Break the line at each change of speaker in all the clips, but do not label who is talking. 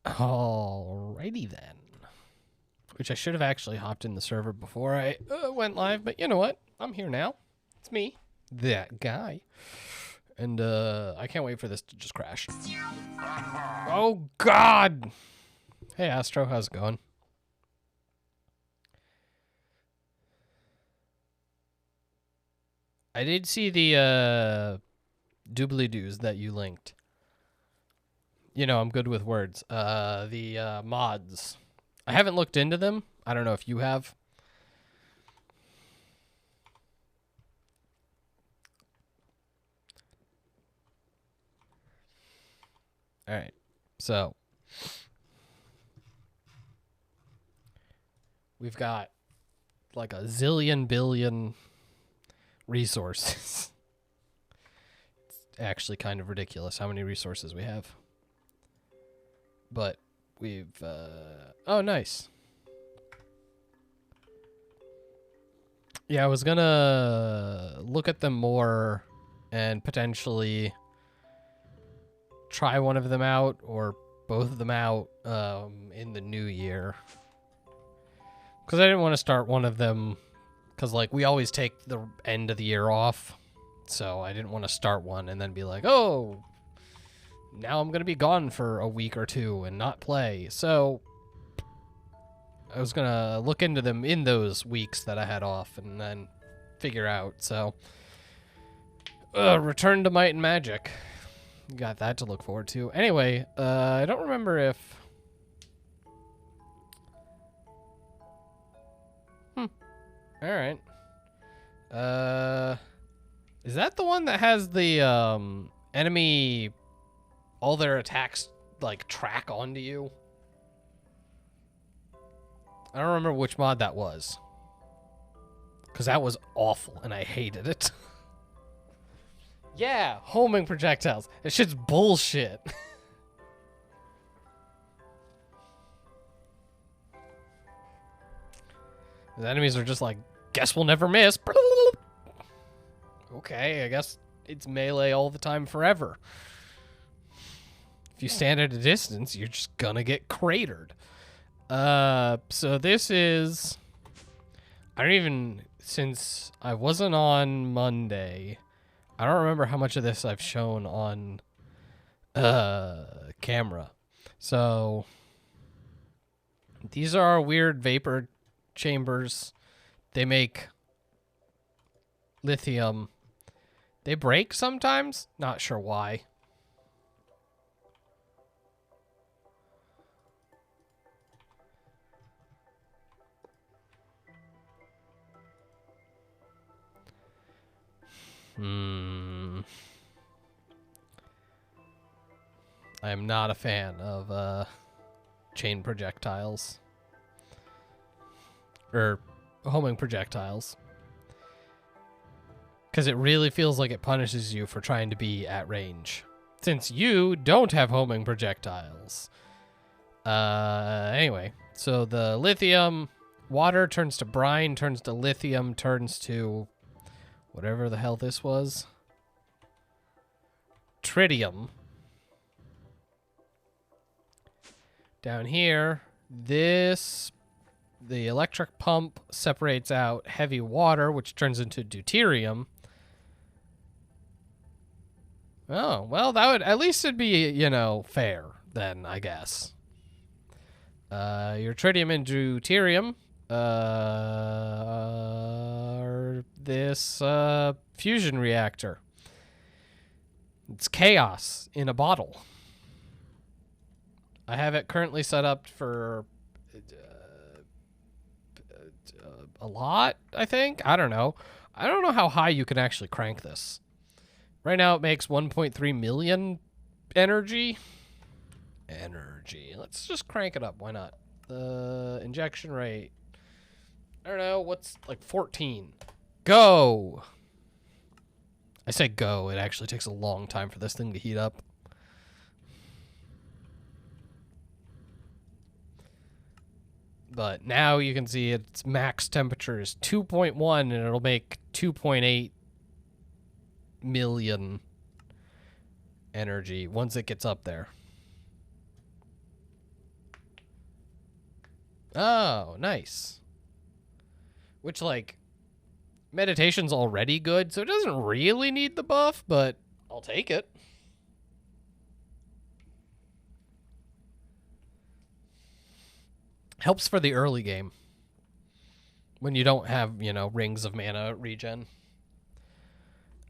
Alrighty then. Which I should have actually hopped in the server before I went live, but you know what? I'm here now. It's me, that guy. And I can't wait for this to just crash. Oh, God! Hey, Astro, how's it going? I did see the doobly-doos that you linked. You know, I'm good with words. The mods. I haven't looked into them. I don't know if you have. All right. So, we've got like a zillion billion resources. It's actually kind of ridiculous how many resources we have. But we've oh, nice. Yeah, I was gonna look at them more and potentially try one of them out or both of them out in the new year. Because I didn't want to start one of them because, like, we always take the end of the year off. So I didn't want to start one and then be like, oh, now I'm going to be gone for a week or two and not play. So I was going to look into them in those weeks that I had off and then figure out. So Return to Might and Magic. Got that to look forward to. Anyway, I don't remember if... All right. Is that the one that has the enemy, all their attacks like track onto you? I don't remember which mod that was, because that was awful and I hated it. Yeah, homing projectiles. That shit's bullshit. The enemies are just like, guess we'll never miss. Okay, I guess it's melee all the time forever. If you stand at a distance, you're just gonna get cratered. So this is... I don't even... Since I wasn't on Monday, I don't remember how much of this I've shown on camera. So these are weird vapor chambers. They make lithium. They break sometimes. Not sure why. I am not a fan of chain projectiles. Or homing projectiles. Because it really feels like it punishes you for trying to be at range. Since you don't have homing projectiles. Anyway, so the lithium, water turns to brine, turns to lithium, turns to whatever the hell this was. Tritium. Down here, the electric pump separates out heavy water, which turns into deuterium. Oh, well, that would, at least it'd be, you know, fair then, I guess. Your tritium and deuterium are this fusion reactor. It's chaos in a bottle. I have it currently set up for a lot, I think. I don't know. I don't know how high you can actually crank this. Right now it makes 1.3 million energy. Let's just crank it up. Why not? The injection rate. I don't know. What's like 14? Go. I say go. It actually takes a long time for this thing to heat up. But now you can see its max temperature is 2.1 and it'll make 2.8 million energy once it gets up there. Oh, nice. Which, like, meditation's already good, so it doesn't really need the buff, but I'll take it. Helps for the early game. When you don't have, you know, rings of mana regen.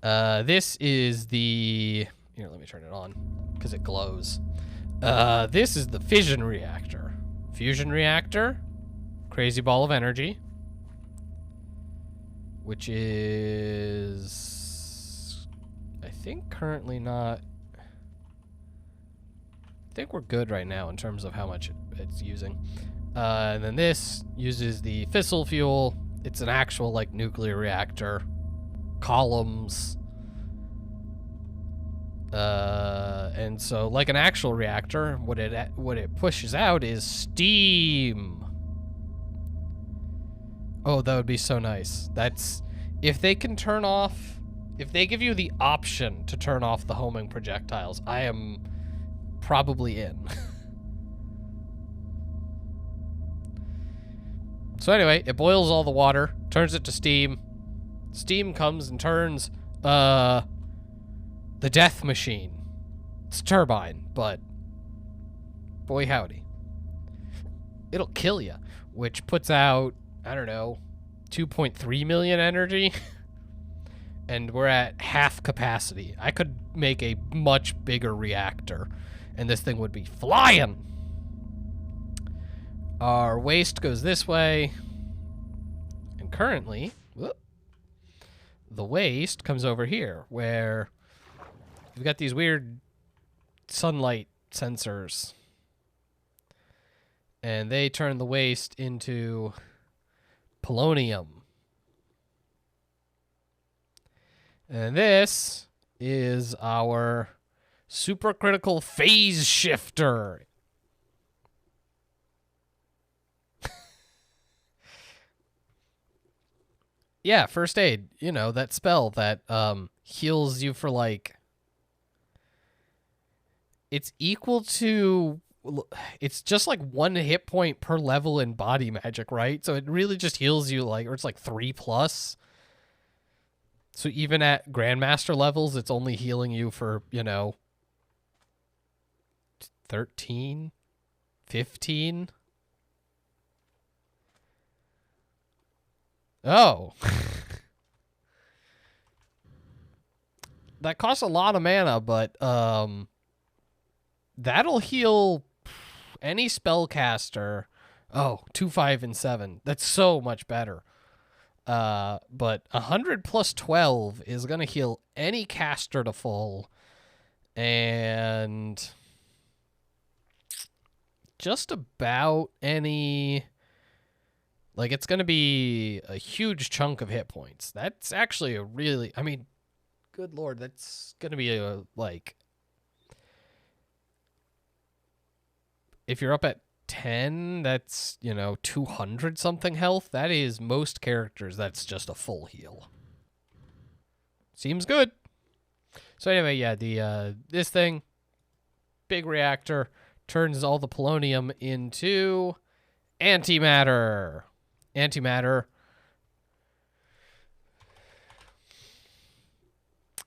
This is the... Here, let me turn it on, because it glows. This is the fission reactor. Fusion reactor. Crazy ball of energy. Which is... I think currently not... I think we're good right now in terms of how much it's using. And then this uses the fissile fuel. It's an actual, like, nuclear reactor. Columns. And so, like an actual reactor, what it pushes out is steam. Oh, that would be so nice. That's... If they can turn off... If they give you the option to turn off the homing projectiles, I am probably in. So anyway, it boils all the water, turns it to steam. Steam comes and turns the death machine. It's a turbine, but boy howdy. It'll kill you, which puts out, I don't know, 2.3 million energy. And we're at half capacity. I could make a much bigger reactor, and this thing would be flying. Our waste goes this way. And currently, the waste comes over here, where we've got these weird sunlight sensors. And they turn the waste into polonium. And this is our supercritical phase shifter. Yeah, first aid. You know, that spell that heals you for, like... It's equal to... It's just like 1 hit point per level in body magic, right? So it really just heals you, like... Or it's like 3+. So even at Grandmaster levels, it's only healing you for, you know... 13? 15? Oh. That costs a lot of mana, but that'll heal any spellcaster. Oh, 2, 5, and 7. That's so much better. But 100 plus 12 is going to heal any caster to full. And just about any... Like, it's going to be a huge chunk of hit points. That's actually a really... I mean, good lord, that's going to be a, like... If you're up at 10, that's, you know, 200-something health. That is most characters, that's just a full heal. Seems good. So anyway, yeah, the this thing, big reactor, turns all the polonium into antimatter. Antimatter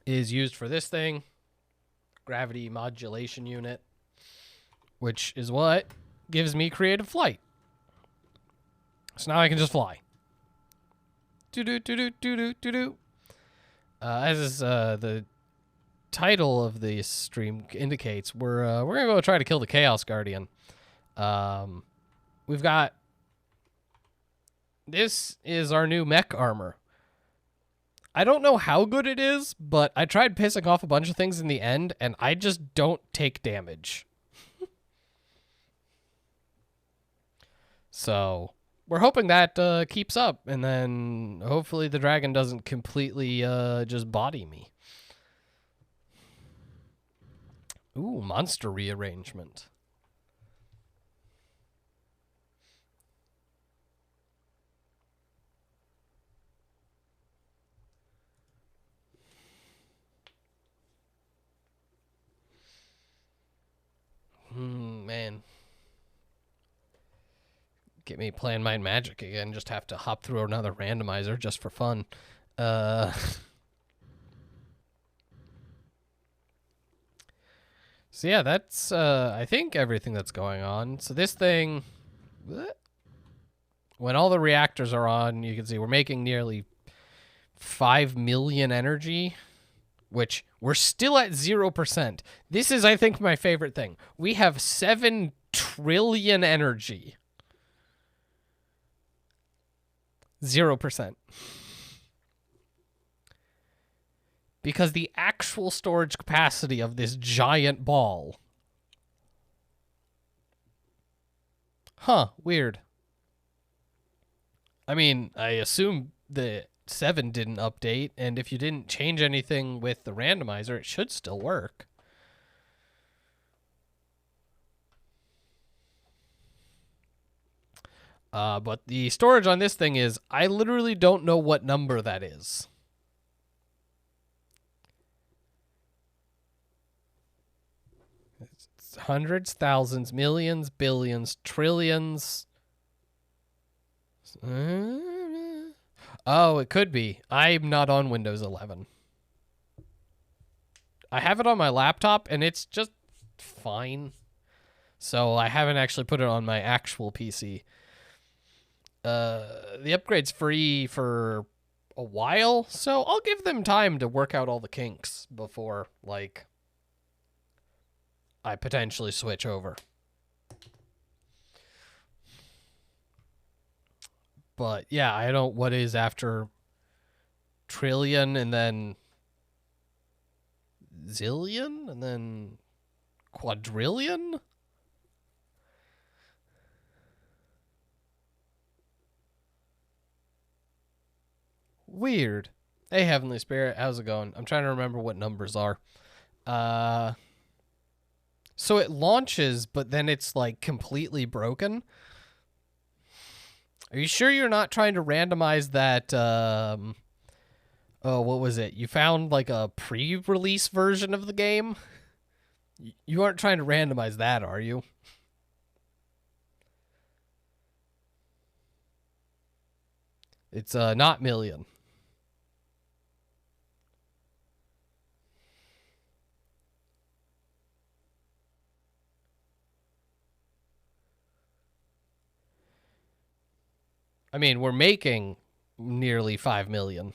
is used for this thing, gravity modulation unit, which is what gives me creative flight. So now I can just fly. Do-do-do-do-do-do-do-do. As is, the title of the stream indicates, we're gonna go try to kill the Chaos Guardian. We've got... This is our new mech armor. I don't know how good it is, but I tried pissing off a bunch of things in the end, and I just don't take damage. So, we're hoping that keeps up, and then hopefully the dragon doesn't completely just body me. Ooh, monster rearrangement. Man. Get me playing Mind Magic again. Just have to hop through another randomizer just for fun. So yeah, that's I think everything that's going on. So this thing, when all the reactors are on, you can see we're making nearly 5 million energy, which we're still at 0%. This is, I think, my favorite thing. We have 7 trillion energy. 0%. Because the actual storage capacity of this giant ball. Huh, weird. I mean, I assume the 7 didn't update, and if you didn't change anything with the randomizer, it should still work. But the storage on this thing is, I literally don't know what number that is. It's hundreds, thousands, millions, billions, trillions. Oh, it could be. I'm not on Windows 11. I have it on my laptop, and it's just fine. So I haven't actually put it on my actual PC. The upgrade's free for a while, so I'll give them time to work out all the kinks before, like, I potentially switch over. But yeah, I don't. What is after trillion and then zillion and then quadrillion? Weird. Hey, Heavenly Spirit, how's it going? I'm trying to remember what numbers are. So it launches, but then it's like completely broken. Are you sure you're not trying to randomize that? Oh, what was it? You found like a pre-release version of the game? You aren't trying to randomize that, are you? It's not million. I mean, we're making nearly 5 million.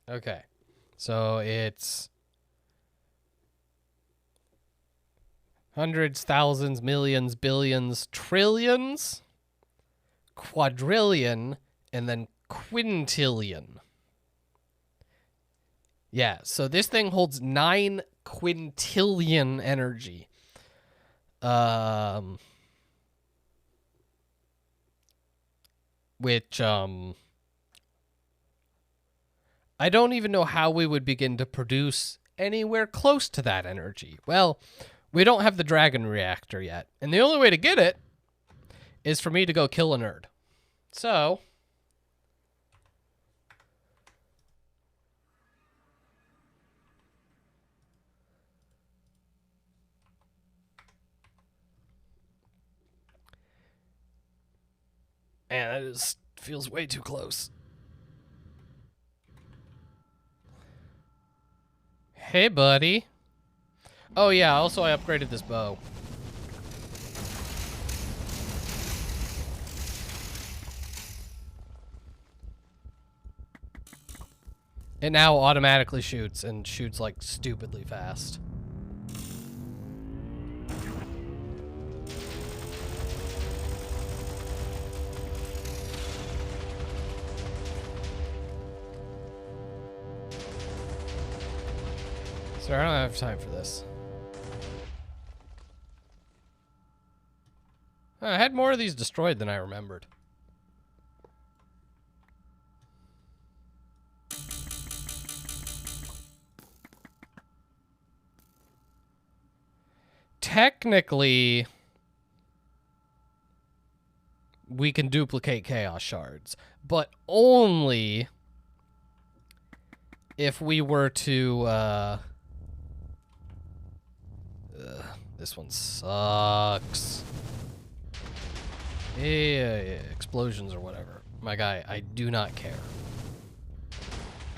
Okay. So it's hundreds, thousands, millions, billions, trillions, quadrillion, and then quintillion. Yeah, so this thing holds 9 quintillion energy. Which, I don't even know how we would begin to produce anywhere close to that energy. Well, we don't have the dragon reactor yet. And the only way to get it is for me to go kill a nerd. So... Man, that just feels way too close. Hey, buddy. Oh, yeah, also I upgraded this bow. It now automatically shoots, and shoots, like, stupidly fast. Sorry, I don't have time for this. I had more of these destroyed than I remembered. Technically, we can duplicate chaos shards, but only if we were to, this one sucks. Yeah, explosions or whatever. My guy, I do not care.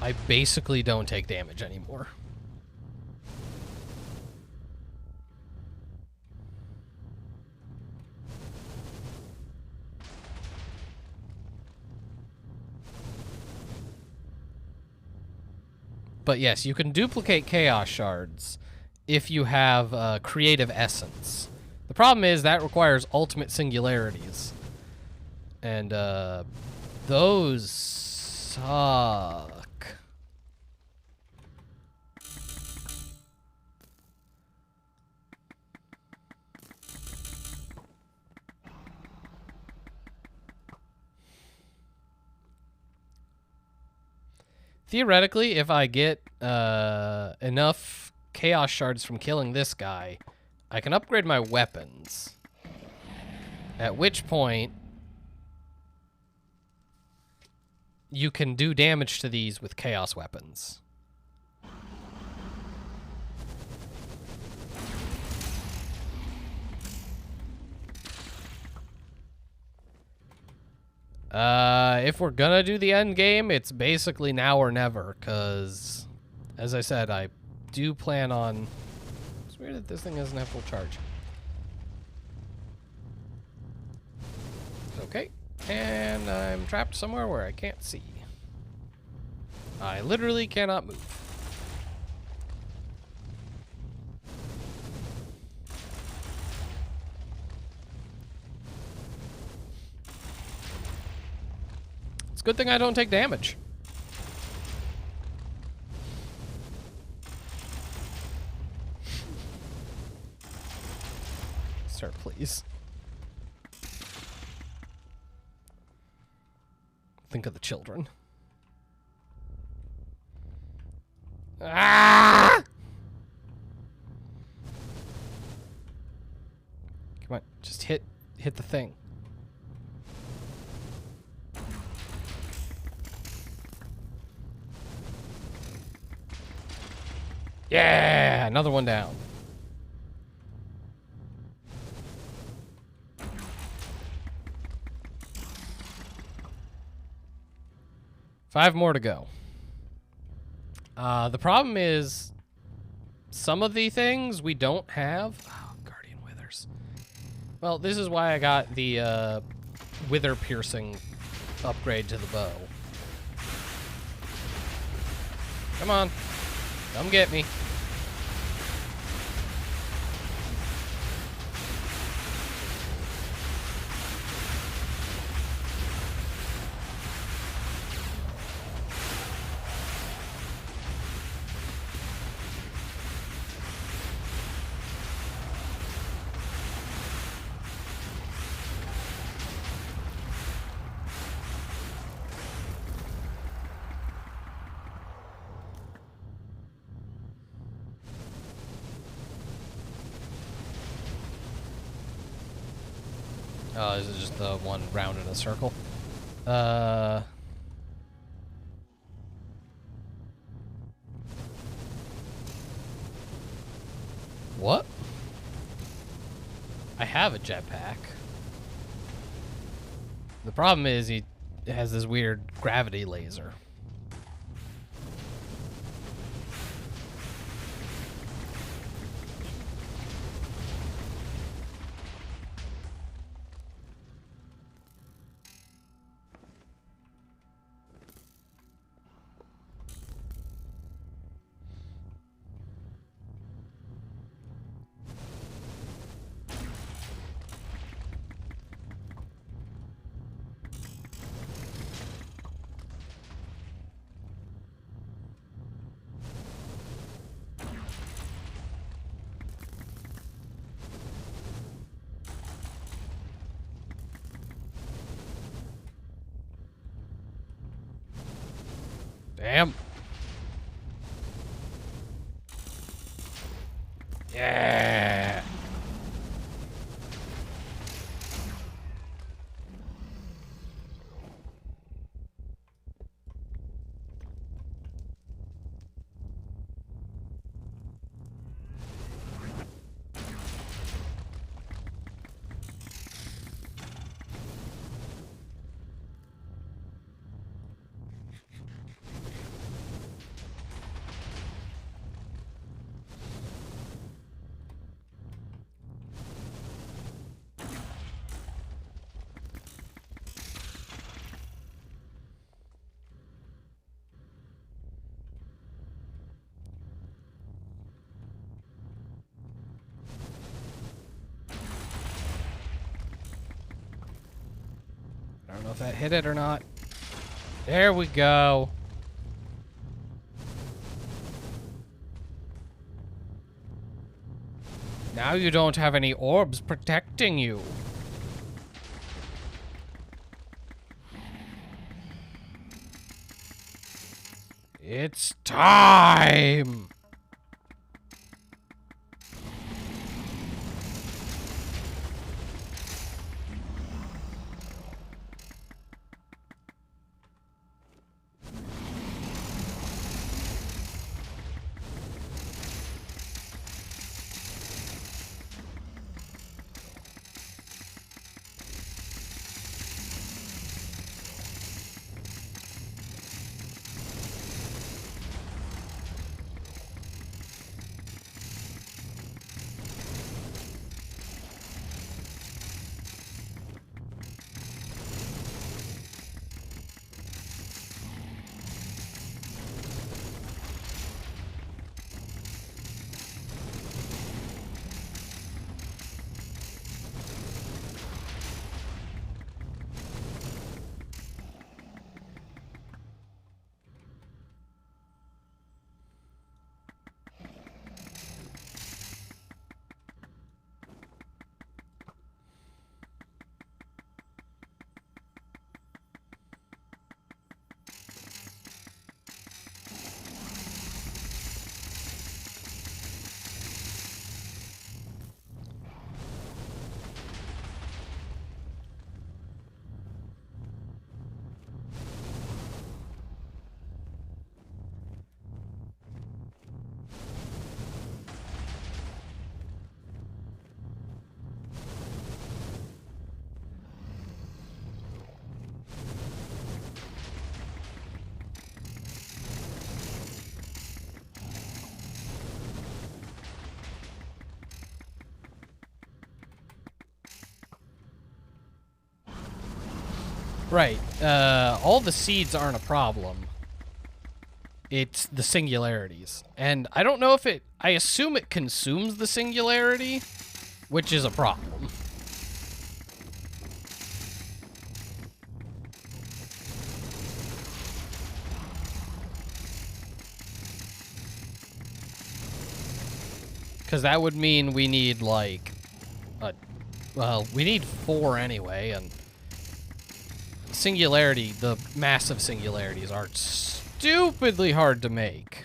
I basically don't take damage anymore. But yes, you can duplicate chaos shards if you have creative essence. The problem is that requires ultimate singularities. And those suck. Theoretically, if I get enough chaos shards from killing this guy, I can upgrade my weapons. At which point, you can do damage to these with chaos weapons. If we're gonna do the end game, it's basically now or never, because, as I said, I do plan on... It's weird that this thing doesn't have full charge. Okay, and I'm trapped somewhere where I can't see. I literally cannot move. It's a good thing I don't take damage. Sir, please. Think of the children. Ah! Come on, just hit the thing. Yeah, another one down. Five more to go. The problem is some of the things we don't have. Oh, Guardian Withers. Well, this is why I got the Wither Piercing upgrade to the bow. Come on. Come get me. Oh, this is just the one round in a circle. What? I have a jetpack. The problem is he has this weird gravity laser. Damn. Yeah. don't know if that hit it or not. There we go. Now you don't have any orbs protecting you. It's time! Right. All the seeds aren't a problem. It's the singularities. And I don't know if it... I assume it consumes the singularity, which is a problem. Because that would mean we need, like... well, we need 4 anyway, and... Singularity, the massive singularities are stupidly hard to make.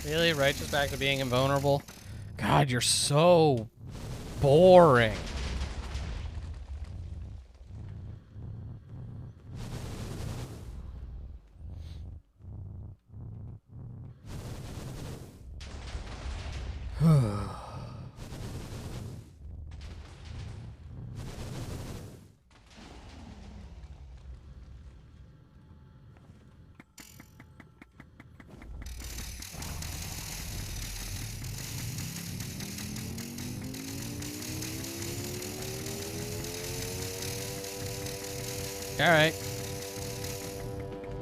Really? Right, just back to being invulnerable? God, you're so boring. All right.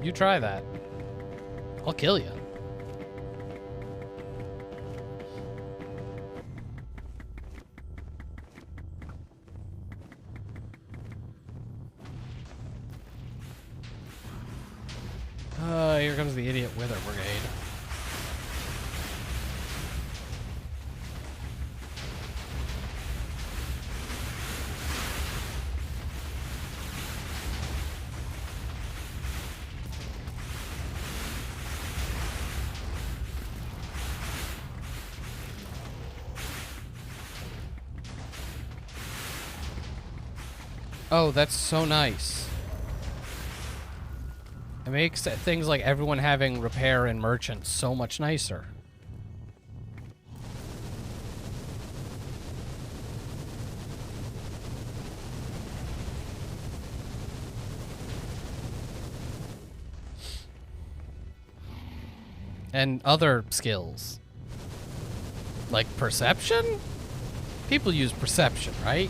You try that. I'll kill you. Here comes the idiot Wither Brigade. Oh, that's so nice. It makes things like everyone having repair and merchant so much nicer. And other skills. Like perception? People use perception, right?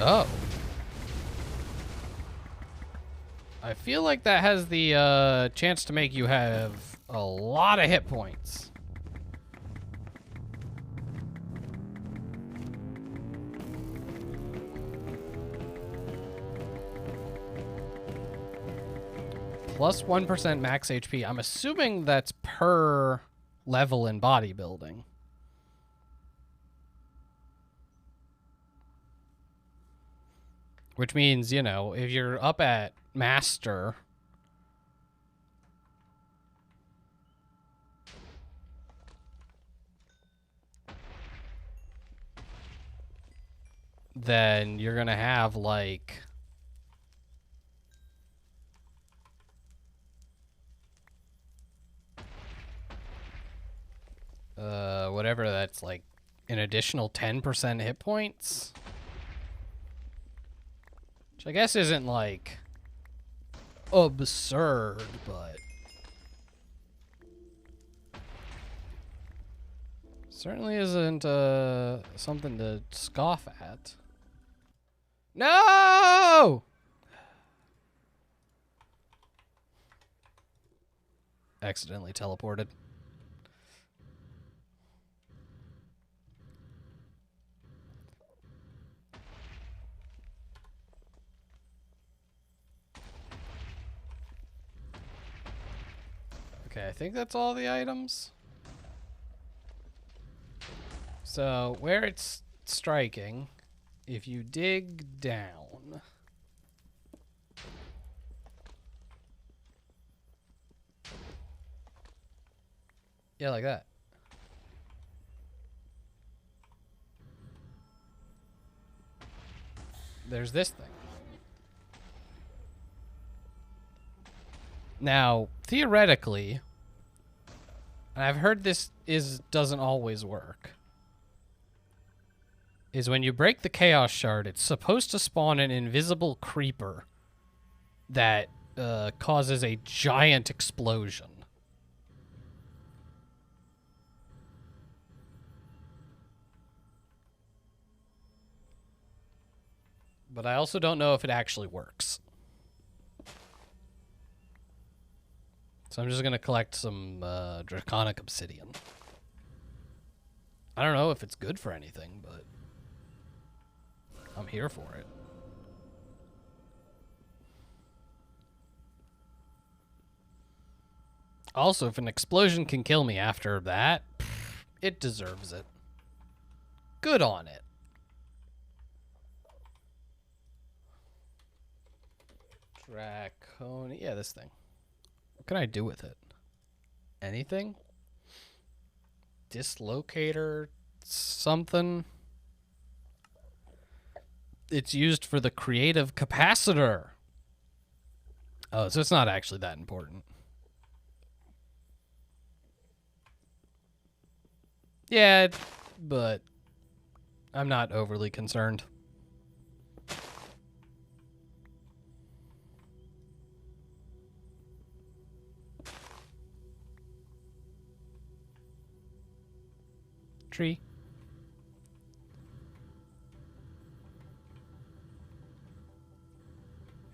Oh. I feel like that has the chance to make you have a lot of hit points. Plus 1% max HP. I'm assuming that's per level in bodybuilding. Which means, you know, if you're up at master, then you're gonna have like whatever that's like an additional 10% hit points. Which I guess isn't like absurd, but certainly isn't something to scoff at. No! Accidentally teleported. Okay, I think that's all the items. So, where it's striking, if you dig down... Yeah, like that. There's this thing. Now, theoretically, and I've heard this doesn't always work, is when you break the Chaos Shard, it's supposed to spawn an invisible creeper that causes a giant explosion. But I also don't know if it actually works. So I'm just going to collect some Draconic Obsidian. I don't know if it's good for anything, but I'm here for it. Also, if an explosion can kill me after that, it deserves it. Good on it. Draconic. Yeah, this thing. What can I do with it? Anything? Dislocator? Something? It's used for the creative capacitor. Oh, so it's not actually that important. Yeah, but I'm not overly concerned. Tree.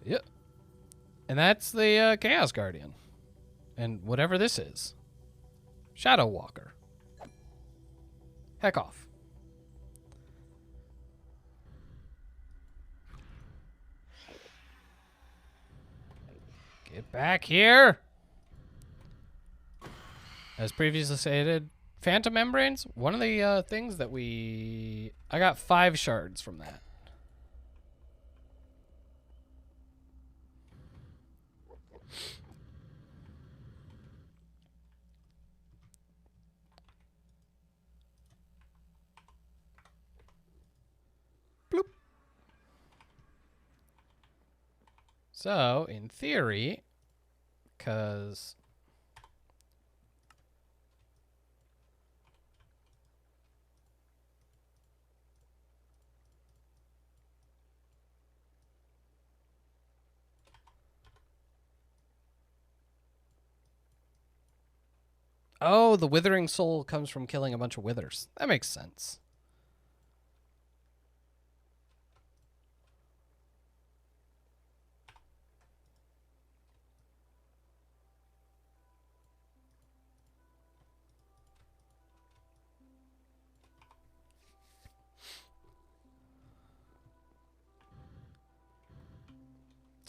Yep. And that's the Chaos Guardian. And whatever this is. Shadow Walker. Heck off. Get back here! As previously stated, Phantom Membranes, one of the things that I got 5 shards from that. Bloop. So, in theory, because... Oh, the Withering Soul comes from killing a bunch of withers. That makes sense.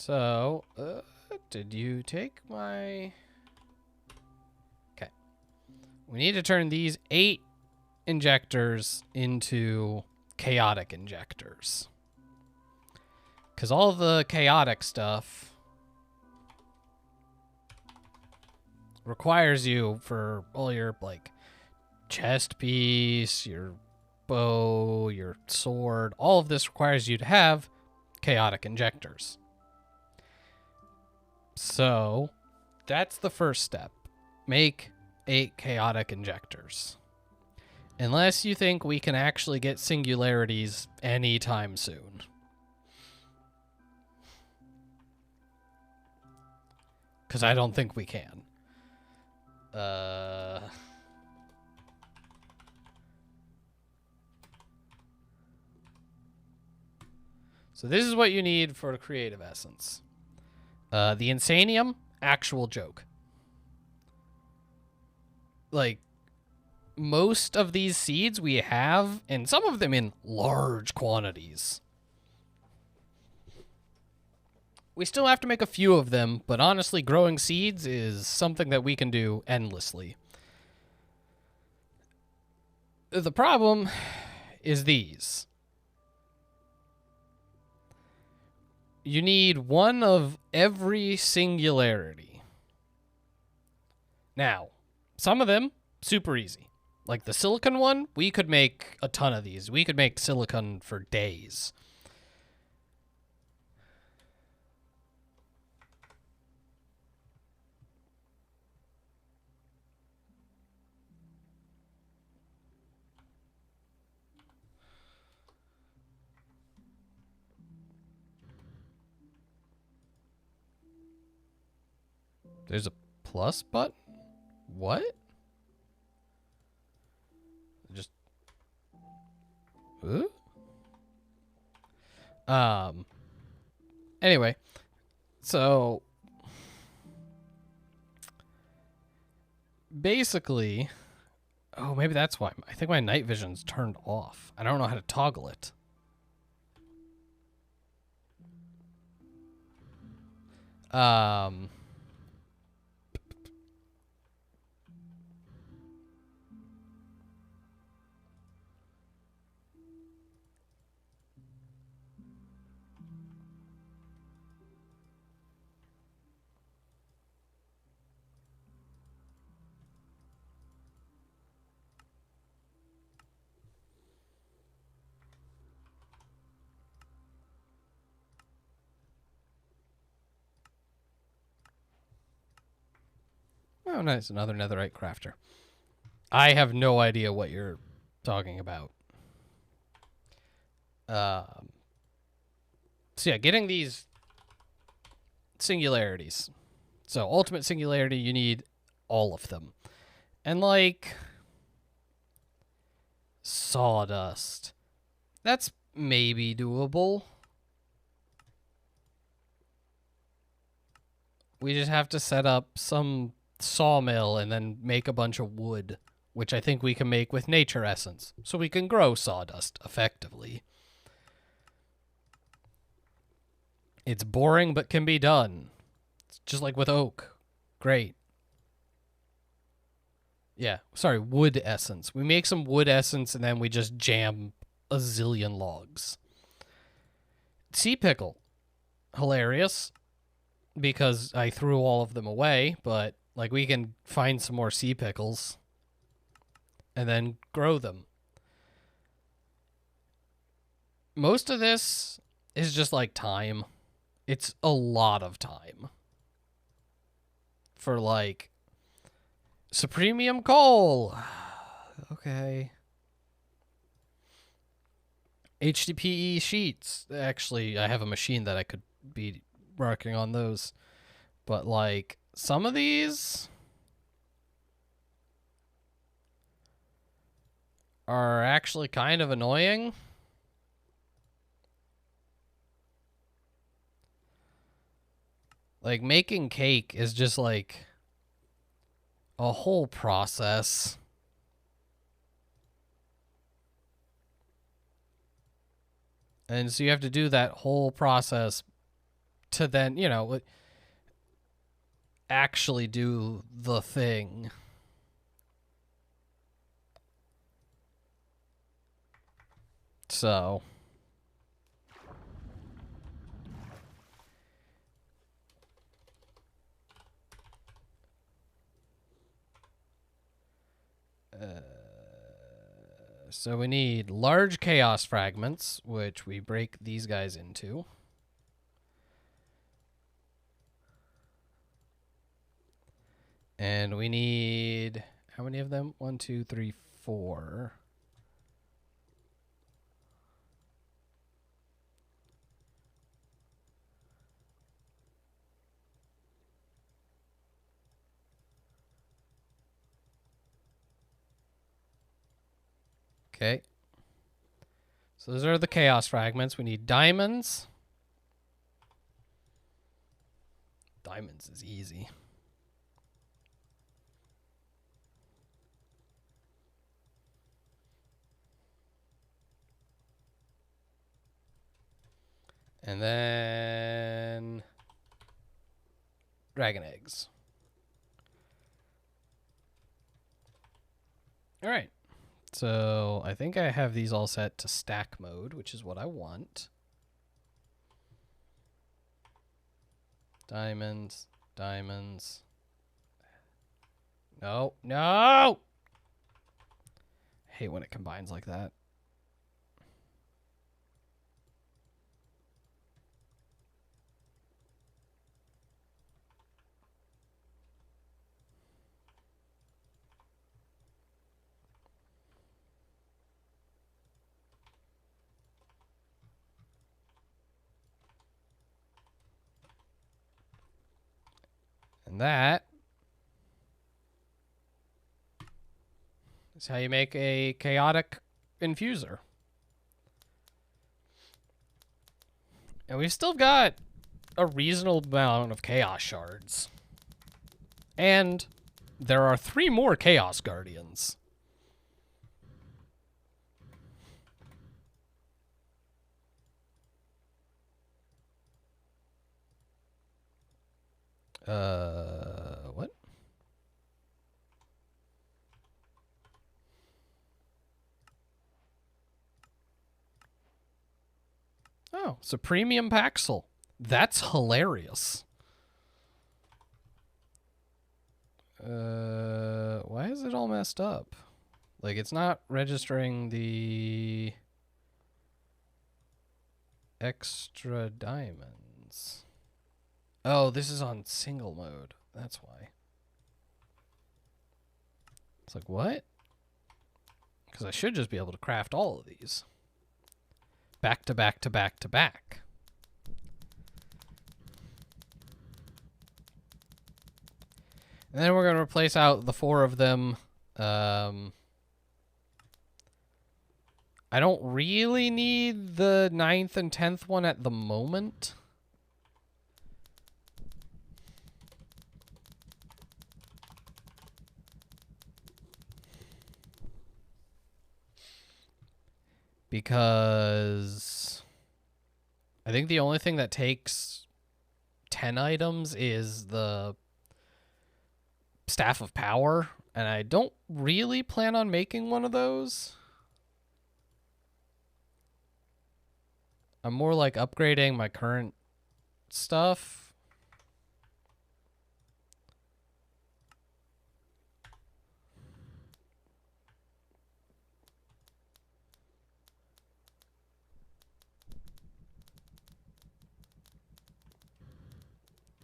So, did you take my... Okay. We need to turn these 8 injectors into chaotic injectors. Because all the chaotic stuff requires you for all your, like, chest piece, your bow, your sword. All of this requires you to have chaotic injectors. So, that's the first step. Make 8 chaotic injectors. Unless you think we can actually get singularities anytime soon. Because I don't think we can. So this is what you need for a creative essence. The Insanium, actual joke. Like, most of these seeds we have, and some of them in large quantities. We still have to make a few of them, but honestly, growing seeds is something that we can do endlessly. The problem is these. You need one of every singularity. Now, some of them, super easy. Like the silicon one, we could make a ton of these. We could make silicon for days. There's a plus button? What? Just... Anyway. So... basically... Oh, maybe that's why. I think my night vision's turned off. I don't know how to toggle it. Oh, nice. Another netherite crafter. I have no idea what you're talking about. So yeah, getting these singularities. So ultimate singularity, you need all of them. And like sawdust. That's maybe doable. We just have to set up some sawmill and then make a bunch of wood, which I think we can make with nature essence. So we can grow sawdust effectively. It's boring, but can be done. It's just like with oak. Great. Yeah, sorry, wood essence. We make some wood essence and then we just jam a zillion logs. Sea pickle. Hilarious. Because I threw all of them away, but like we can find some more sea pickles and then grow them. Most of this is just like time. It's a lot of time. For like Supremium coal. Okay. HDPE sheets. Actually, I have a machine that I could be working on those. But like some of these are actually kind of annoying. Like making cake is just like a whole process. And so you have to do that whole process to then, you know, actually do the thing. So so we need large chaos fragments, which we break these guys into. And we need, how many of them? 1, 2, 3, 4. Okay. So those are the chaos fragments. We need diamonds. Diamonds is easy. And then dragon eggs. All right. So I think I have these all set to stack mode, which is what I want. Diamonds, diamonds. No, no! I hate when it combines like that. And that is how you make a chaotic infuser. And we've still got a reasonable amount of chaos shards. And there are 3 more chaos guardians. What? Oh, it's a premium Paxel. That's hilarious. Why is it all messed up? Like, it's not registering the extra diamonds. Oh, this is on single mode. That's why. It's like, what? Because I should just be able to craft all of these. Back to back to back to back. And then we're going to replace out the 4 of them. I don't really need the 9th and 10th one at the moment. Because I think the only thing that takes 10 items is the Staff of Power, and I don't really plan on making one of those. I'm more like upgrading my current stuff.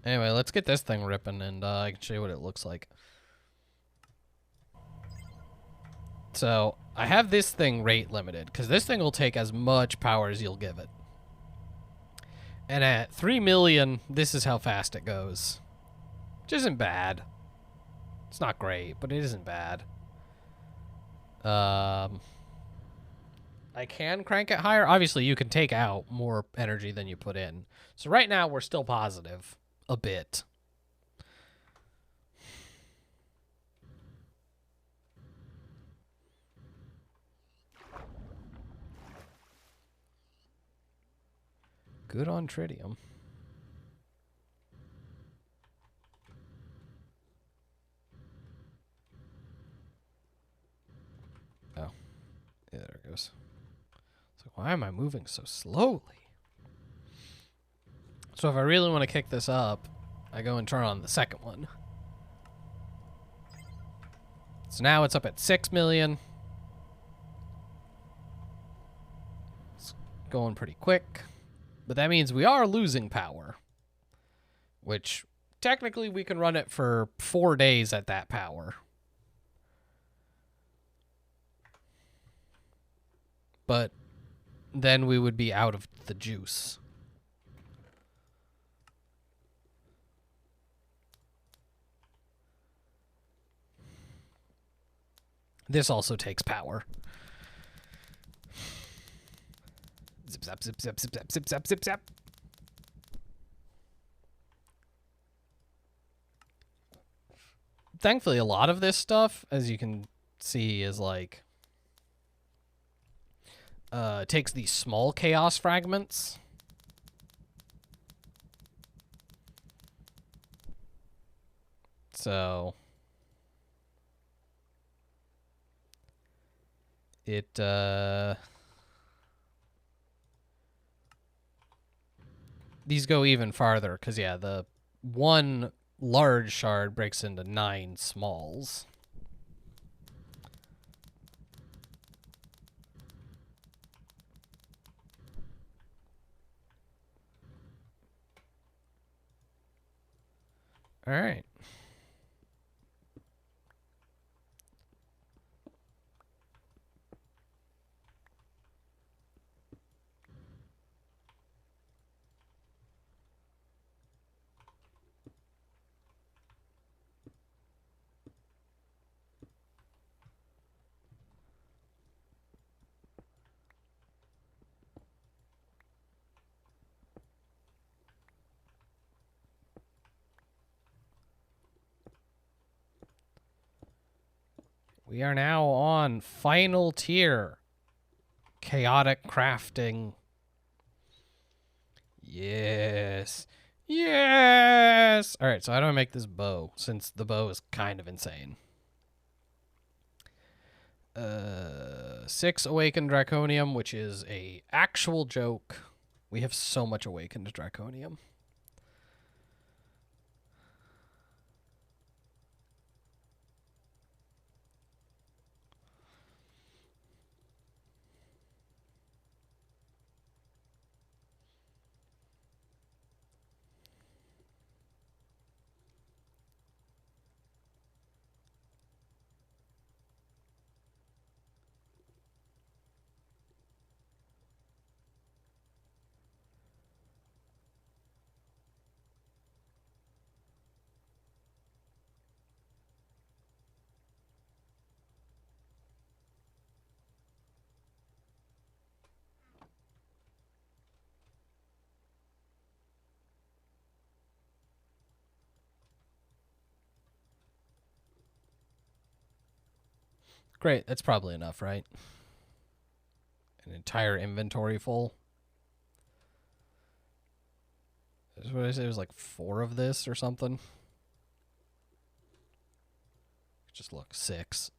Anyway, let's get this thing ripping, and I can show you what it looks like. So, I have this thing rate limited, because this thing will take as much power as you'll give it. And at 3 million, this is how fast it goes. Which isn't bad. It's not great, but it isn't bad. I can crank it higher. Obviously, you can take out more energy than you put in. So right now, we're still positive. A bit. Good on tritium. injectors. So why am I moving so slowly? So if I really want to kick this up, I go and turn on the second one. So now it's up at 6 million. It's going pretty quick. But that means we are losing power. Which, technically, we can run it for 4 days at that power. But then we would be out of the juice. This also takes power. Zip, zap, zip, zap, zip, zap, zip, zap, zip, zap. Thankfully, a lot of this stuff, as you can see, is like... takes these small chaos fragments. So... it, these go even farther, because, yeah, the one large shard breaks into 9 smalls. All right. We are now on final tier. Chaotic crafting. Yes. Yes! Alright, so how do I make this bow? Since the bow is kind of insane. 6 Awakened Draconium, which is a actual joke. We have so much Awakened Draconium. Great, that's probably enough, right? An entire inventory full. What did I say? It was like 4 of this or something. Just look, 6.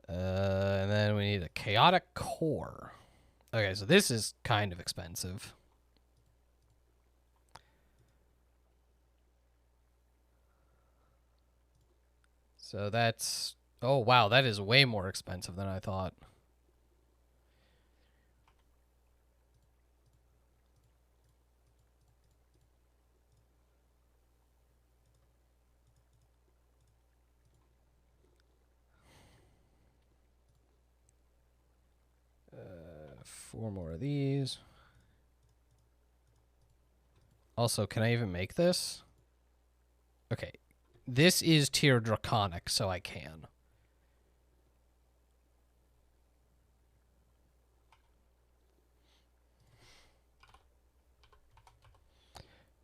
And then we need a chaotic core. Okay, so this is kind of expensive. So that's... oh, wow, that is way more expensive than I thought. Four more of these. Also, can I even make this? Okay. This is tier Draconic, so I can.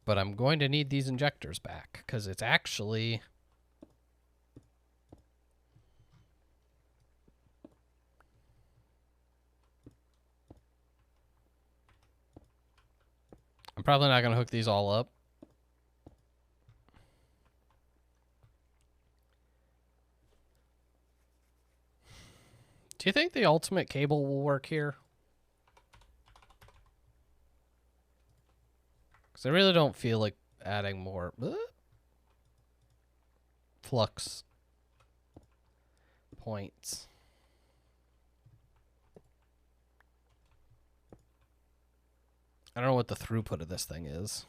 But I'm going to need these injectors back, because it's actually... I'm probably not going to hook these all up. Do you think the ultimate cable will work here? Because I really don't feel like adding more flux points. I don't know what the throughput of this thing is.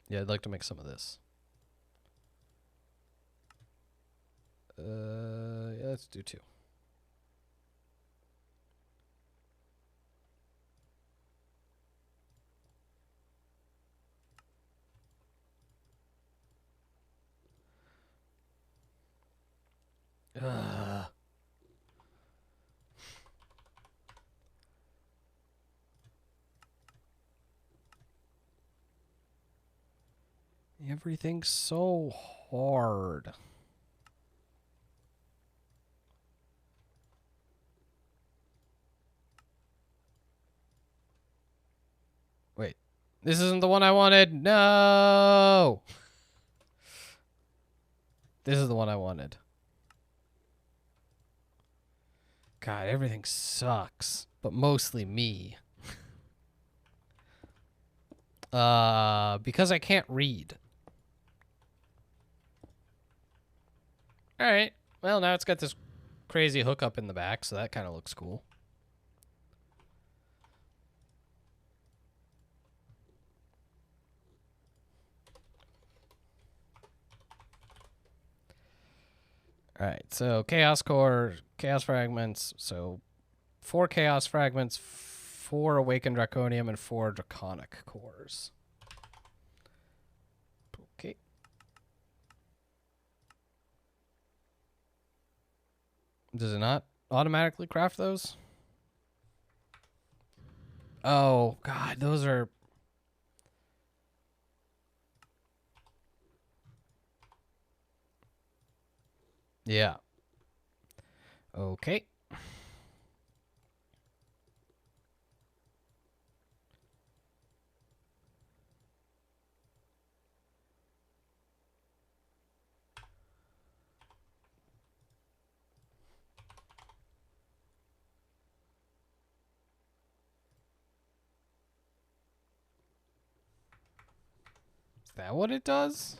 Yeah, I'd like to make some of this. Yeah, let's do 2. Everything's so hard. Wait, this isn't the one I wanted. No! This is the one I wanted. God, everything sucks, but mostly me. Because I can't read. Alright, well, now it's got this crazy hookup in the back, so that kind of looks cool. Alright, so Chaos Core, Chaos Fragments, so 4 Chaos Fragments, 4 Awakened Draconium, and 4 Draconic Cores. Okay. Does it not automatically craft those? Oh, God, those are... Yeah. Okay. Is that what it does?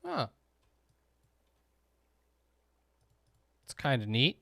Huh. It's kind of neat.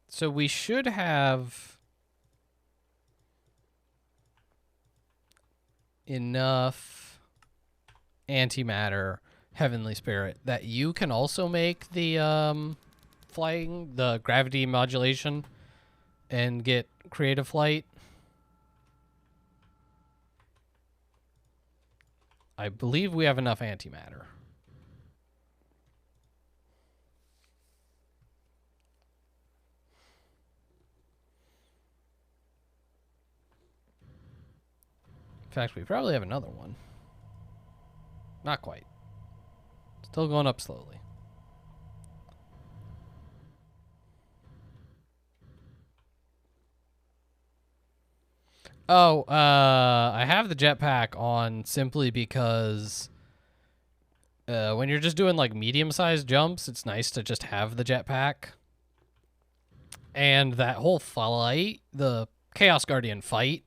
So we should have enough antimatter, heavenly spirit, that you can also make the the gravity modulation and get creative flight. I believe we have enough antimatter. In fact, we probably have another one. Not quite. Still going up slowly. I have the jetpack on simply because When you're just doing like medium-sized jumps, it's nice to just have the jetpack. And that whole fight, the Chaos Guardian fight,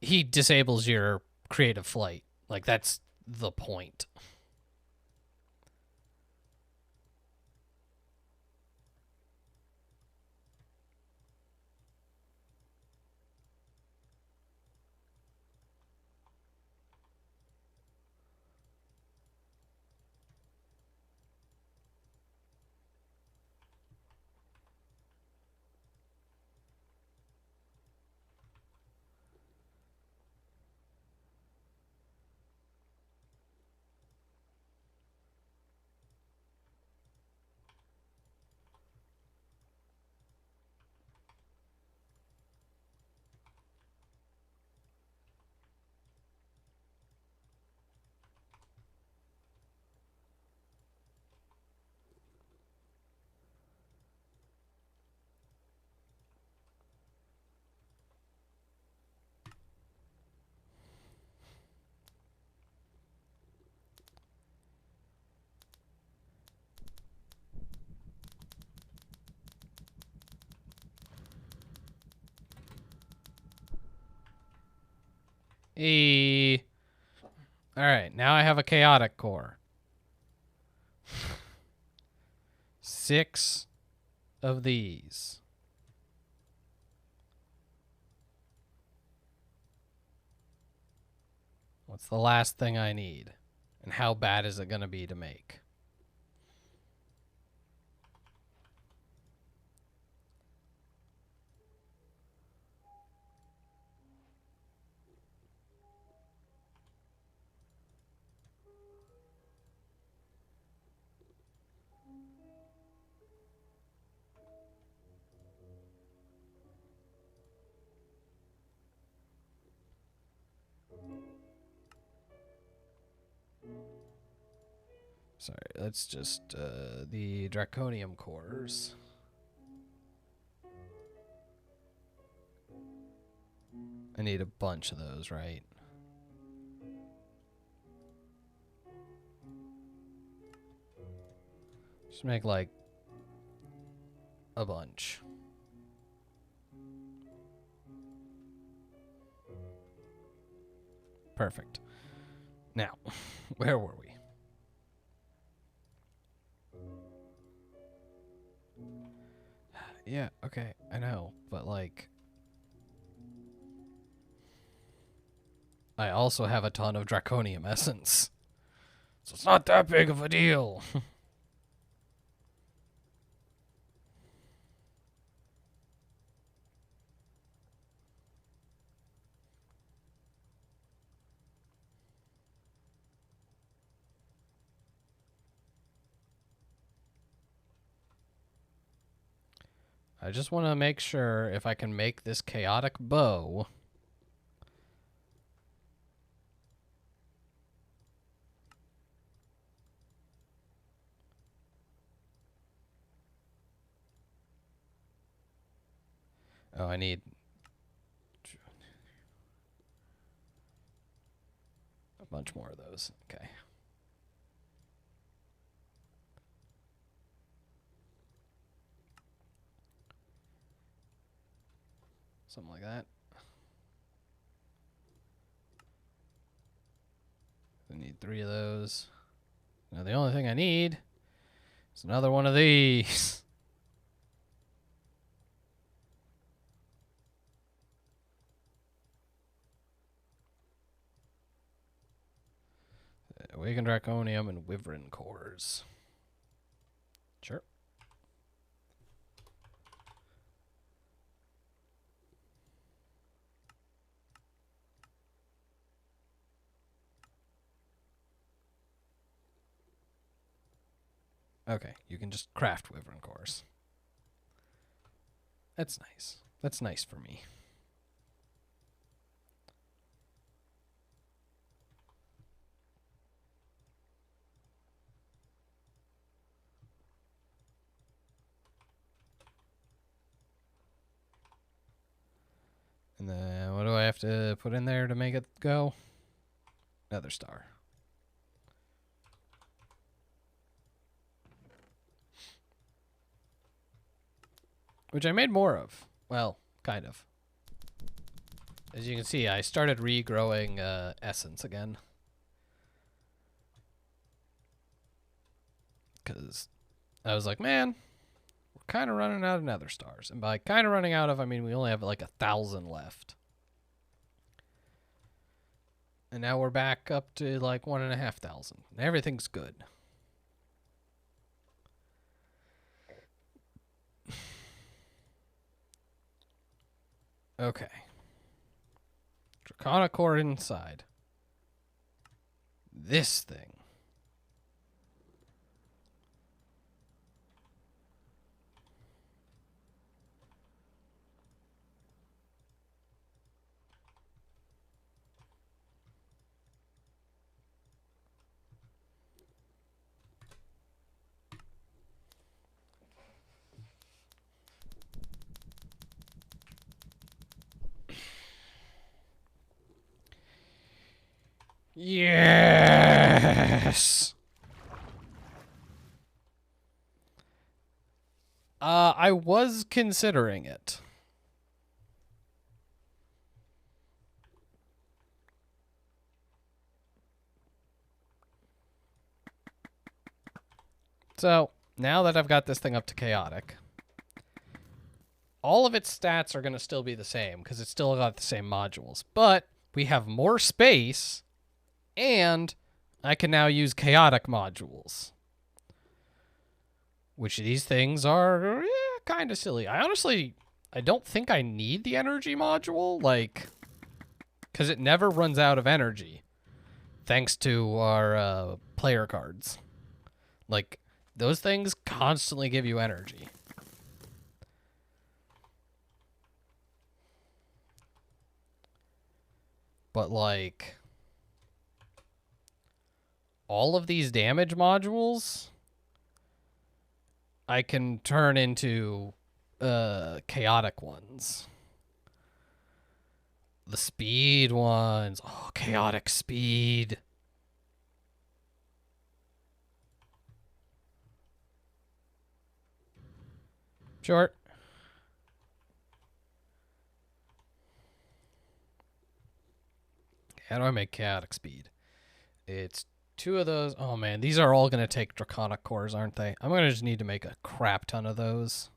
he disables your creative flight. Like, that's the point. Alright, now I have a chaotic core. 6 of these. What's the last thing I need? And how bad is it going to be to make? Sorry, that's just the Draconium cores. I need a bunch of those, right? Just make like a bunch. Perfect. Now, where were we? Yeah, okay, I know, but like, I also have a ton of Draconium essence. So it's not that big of a deal. I just want to make sure if I can make this chaotic bow. Oh, I need a bunch more of those. Okay. Something like that. I need 3 of those. Now the only thing I need is another one of these. Awakened Draconium and Wyvern cores. Sure. Okay, you can just craft Wyvern cores. That's nice. That's nice for me. And then what do I have to put in there to make it go? Another star. which I made more of. Well, kind of. As you can see, I started regrowing essence again. Because I was like, man, we're kind of running out of nether stars. And by kind of running out of, I mean we only have like 1,000 left. And now we're back up to like 1,500. Everything's good. Okay. Draconic core inside. This thing. Yes. I was considering it. So, now that I've got this thing up to chaotic, all of its stats are going to still be the same because it's still got the same modules. But we have more space, and I can now use chaotic modules. Which these things are kind of silly. I don't think I need the energy module, like, because it never runs out of energy, thanks to our player cards. Like, those things constantly give you energy. But, like, all of these damage modules I can turn into chaotic ones. The speed ones. Oh, chaotic speed. Short. How do I make chaotic speed? It's 2 of those. Oh, man. These are all going to take draconic cores, aren't they? I'm going to just need to make a crap ton of those.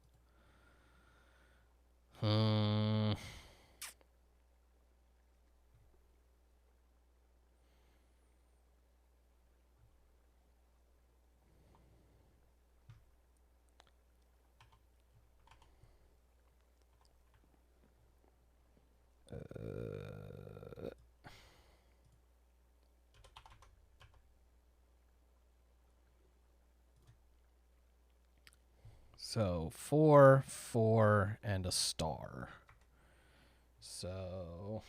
So 4, 4, and a star. So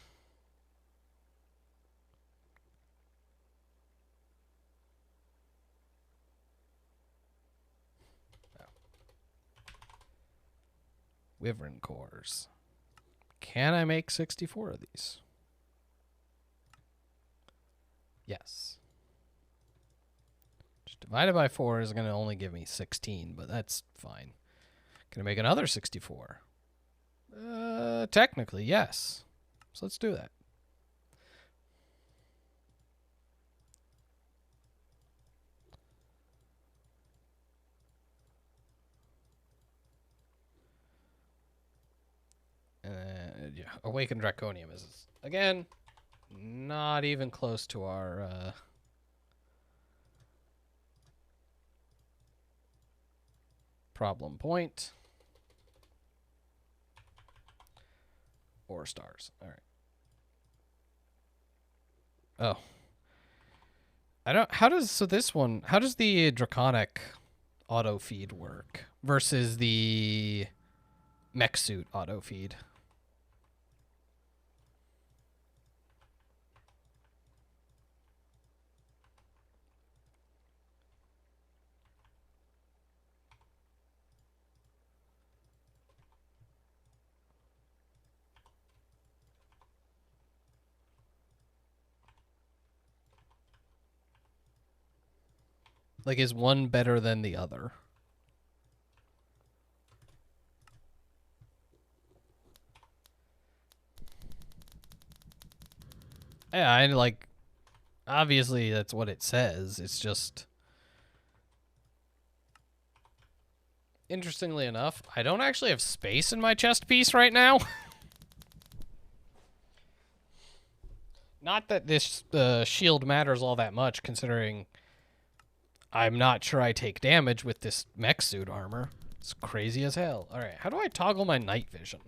Wyvern cores. Can I make 64 of these? Yes. Just divided by 4 is going to only give me 16, but that's fine. Can I make another 64? Technically, yes. So let's do that. Yeah, Awakened Draconium is, again, not even close to our problem point. Or stars. All right. Oh. How does the Draconic auto feed work versus the mech suit auto feed? Like, is one better than the other? Yeah, I like. Obviously, that's what it says. It's just. Interestingly enough, I don't actually have space in my chest piece right now. Not that this shield matters all that much, considering I'm not sure I take damage with this mech suit armor. It's crazy as hell. All right, how do I toggle my night vision?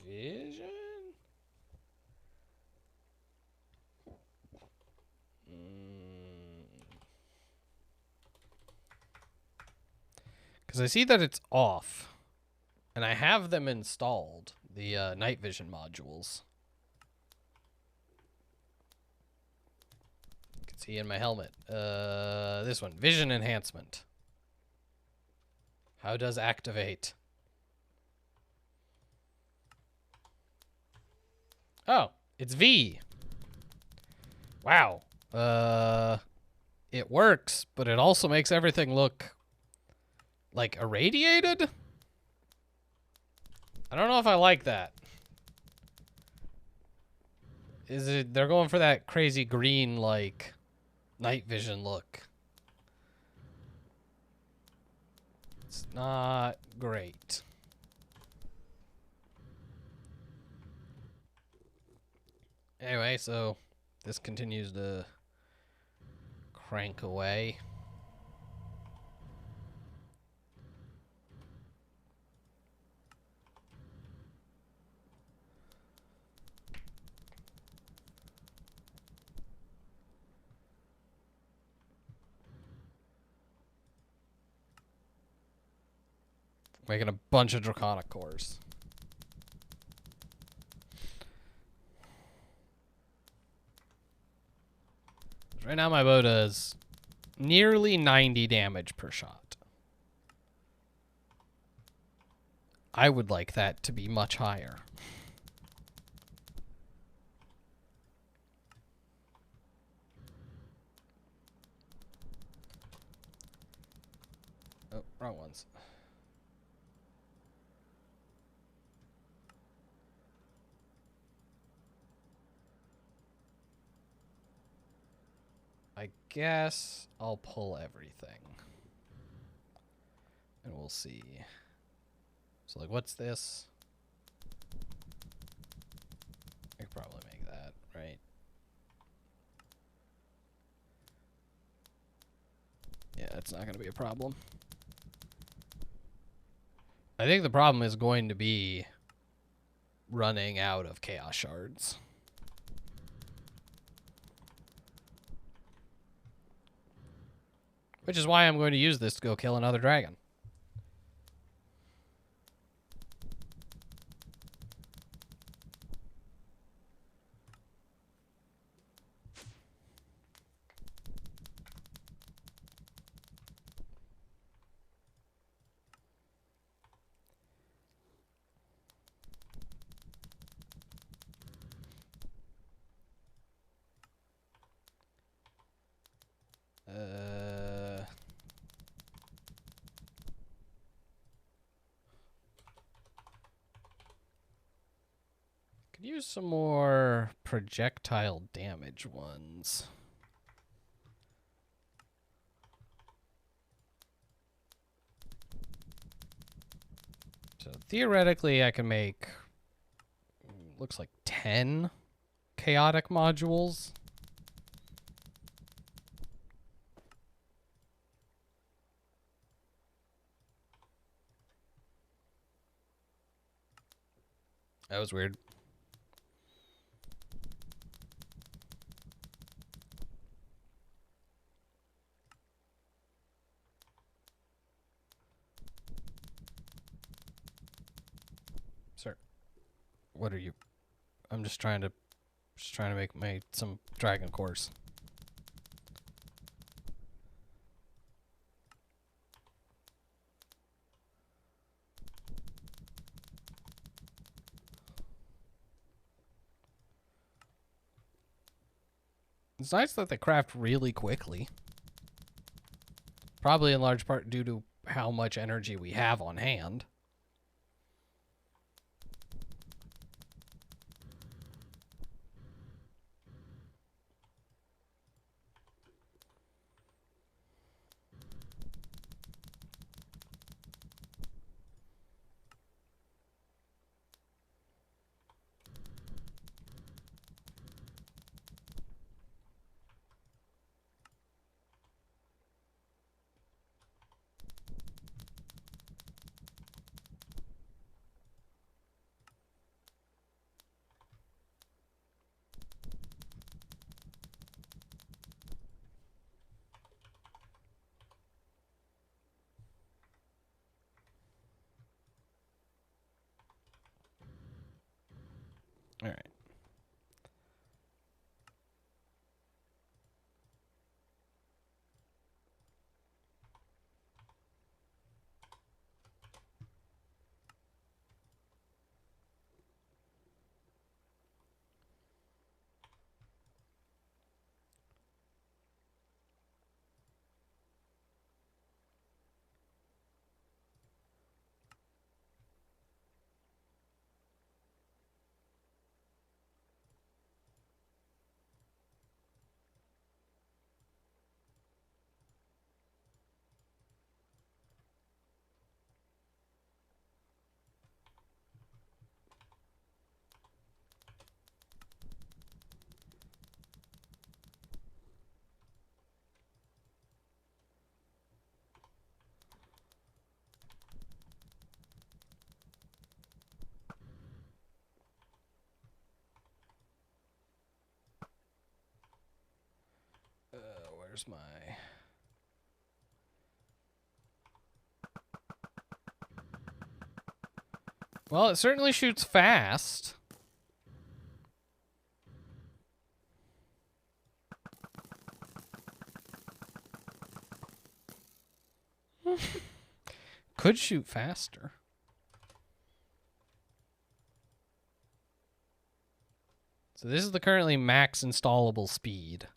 Vision? Because I see that it's off. And I have them installed, the night vision modules. You can see in my helmet. This one, vision enhancement. How does activate? Oh, it's V. Wow. It works, but it also makes everything look like irradiated? I don't know if I like that. Is it, they're going for that crazy green, like, night vision look. It's not great. Anyway, so this continues to crank away. Making a bunch of draconic cores. Right now my bow does nearly 90 damage per shot. I would like that to be much higher. Oh, wrong ones. I guess I'll pull everything. And we'll see. So, like, what's this? I could probably make that, right? Yeah, that's not going to be a problem. I think the problem is going to be running out of chaos shards. Which is why I'm going to use this to go kill another dragon. Could use some more projectile damage ones. So theoretically, I can make, looks like 10 chaotic modules. That was weird. Sir, what are you? I'm just trying to make some dragon cores. It's nice that they craft really quickly. Probably in large part due to how much energy we have on hand. All right. Where's my... Well, it certainly shoots fast. Could shoot faster. So this is the currently max installable speed.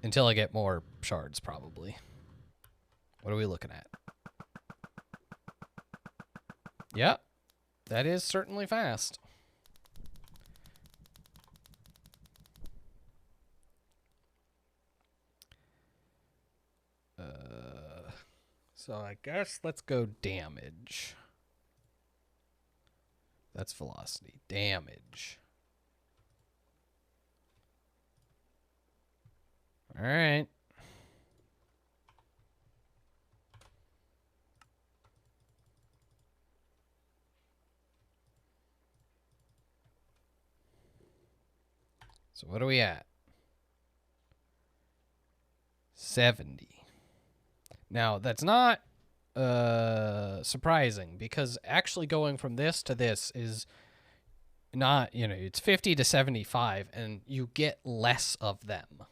Until I get more shards, probably. What are we looking at? Yep. That is certainly fast. So I guess let's go damage. That's velocity. Damage. All right. So what are we at? 70. Now, that's not surprising because actually going from this to this is not, you know, it's 50 to 75 and you get less of them.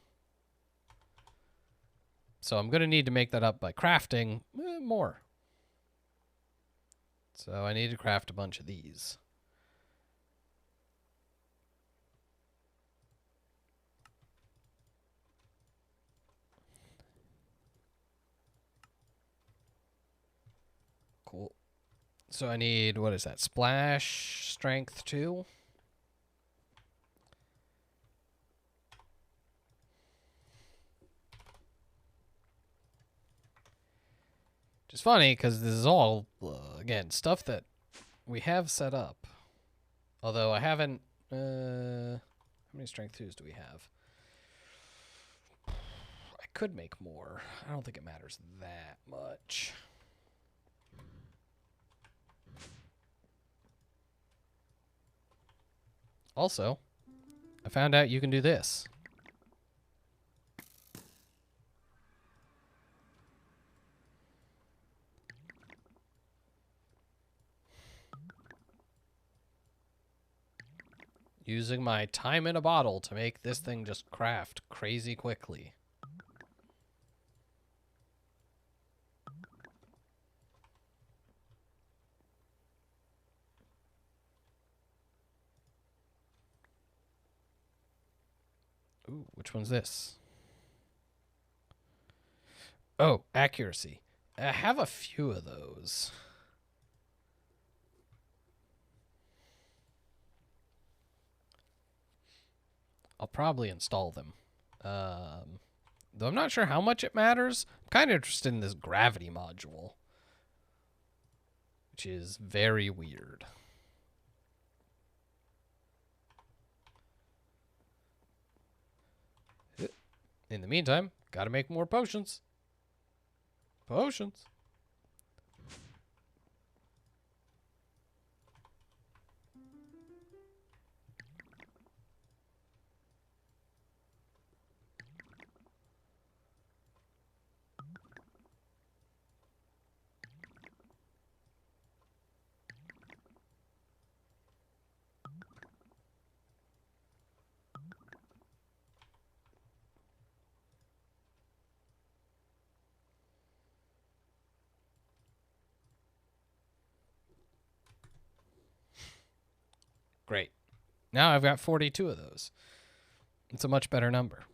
So I'm going to need to make that up by crafting more. So I need to craft a bunch of these. Cool. So I need, what is that? Splash, strength 2. Which is funny because this is all, again, stuff that we have set up. Although I haven't, how many strength 2s do we have? I could make more. I don't think it matters that much. Also, I found out you can do this. Using my time in a bottle to make this thing just craft crazy quickly. Ooh, which one's this? Oh, accuracy. I have a few of those. I'll probably install them. Though I'm not sure how much it matters. I'm kind of interested in this gravity module, which is very weird. In the meantime, gotta make more potions. Potions. Great. Now I've got 42 of those. It's a much better number.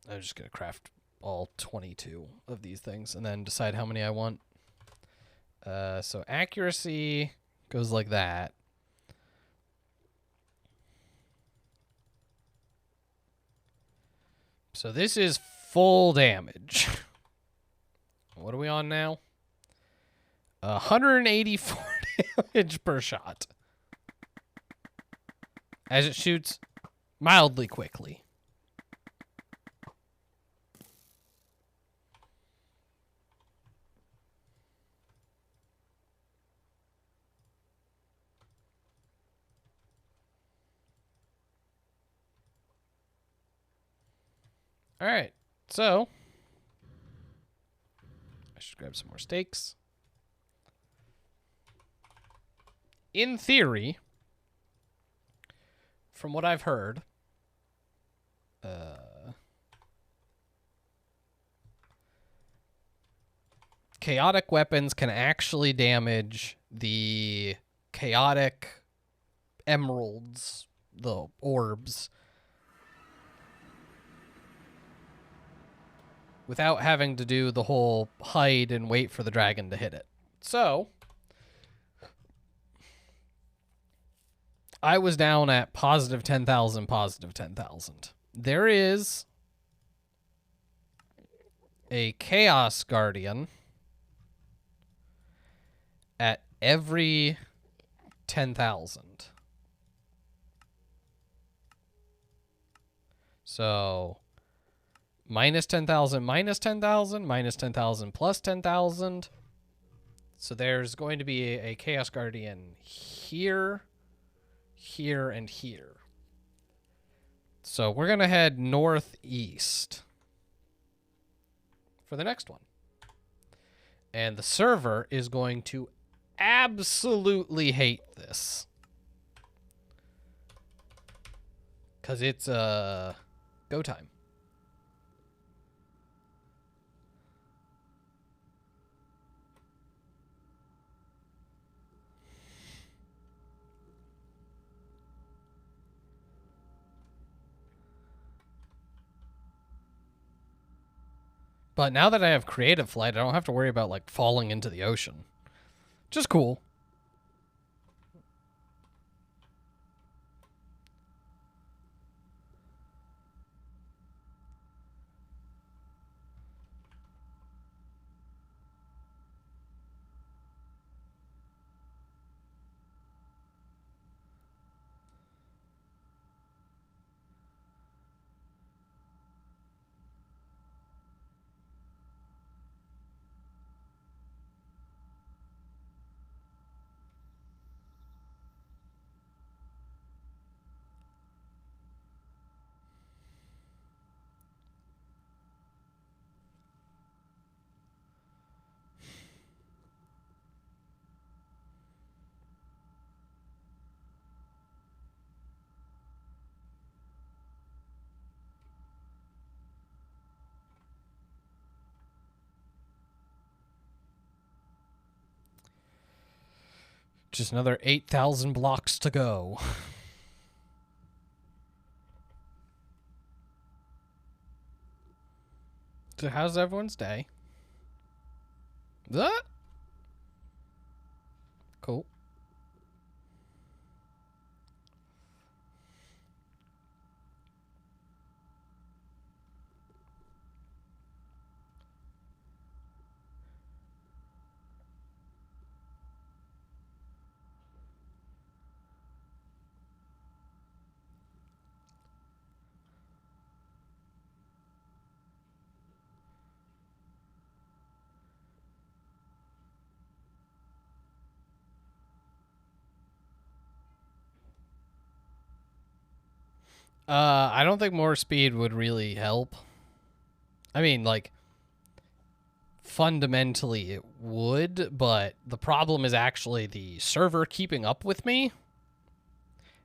I'm just going to craft all 22 of these things and then decide how many I want. So accuracy goes like that. So this is full damage. What are we on now? 184 damage per shot. As it shoots mildly quickly. All right, so I should grab some more steaks. In theory, from what I've heard, chaotic weapons can actually damage the chaotic emeralds, the orbs, without having to do the whole hide and wait for the dragon to hit it. So I was down at positive 10,000, positive 10,000. There is a Chaos Guardian at every 10,000. So minus 10,000, minus 10,000, minus 10,000, plus 10,000. So there's going to be a Chaos Guardian here, here, and here. So we're going to head northeast for the next one. And the server is going to absolutely hate this. Because it's go time. But now that I have creative flight, I don't have to worry about, like, falling into the ocean. Just cool. Just another 8,000 blocks to go. So how's everyone's day? That? Cool. I don't think more speed would really help. I mean, like, fundamentally it would, but the problem is actually the server keeping up with me.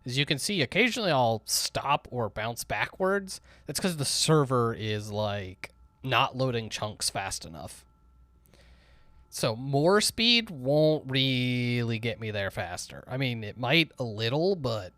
As you can see, occasionally I'll stop or bounce backwards. That's because the server is, like, not loading chunks fast enough. So more speed won't really get me there faster. I mean, it might a little, but...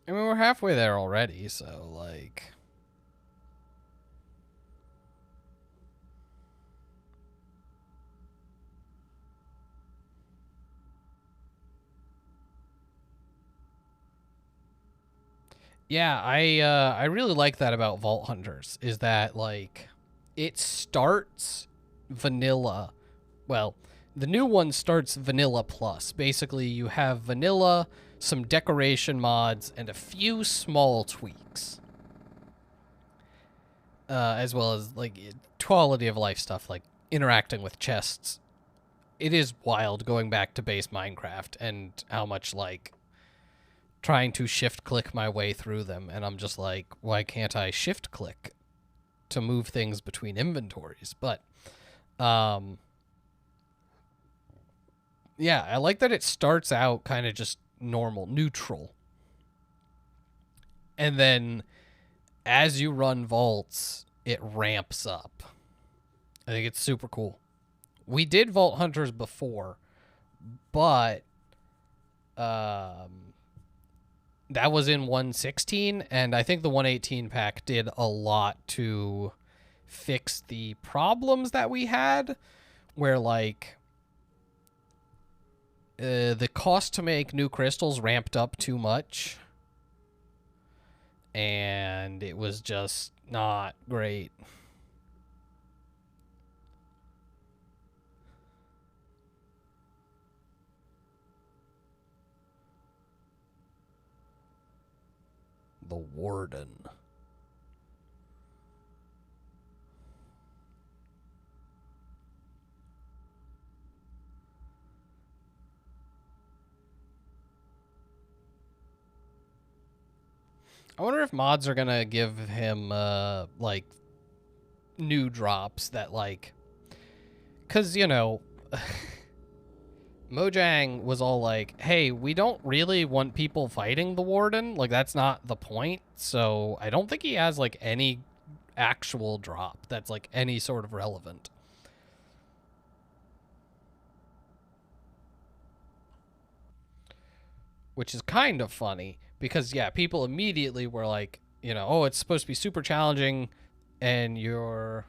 I mean, we're halfway there already, so, like... Yeah, I really like that about Vault Hunters, is that, like, it starts vanilla. Well, the new one starts vanilla plus. Basically, you have vanilla, some decoration mods, and a few small tweaks. As well as, like, quality of life stuff, like interacting with chests. It is wild going back to base Minecraft and how much, like, trying to shift-click my way through them, and I'm just like, why can't I shift-click to move things between inventories? But, yeah, I like that it starts out kind of just normal, neutral. And then, as you run vaults, it ramps up. I think it's super cool. We did Vault Hunters before, but, that was in 1.16, and I think the 1.18 pack did a lot to fix the problems that we had, where, like, the cost to make new crystals ramped up too much, and it was just not great. The Warden. I wonder if mods are gonna give him, like, new drops that, like... Because, you know... Mojang was all like, hey, we don't really want people fighting the Warden. Like, that's not the point. So I don't think he has, like, any actual drop that's, like, any sort of relevant. Which is kind of funny. Because, yeah, people immediately were like, you know, oh, it's supposed to be super challenging, and you're...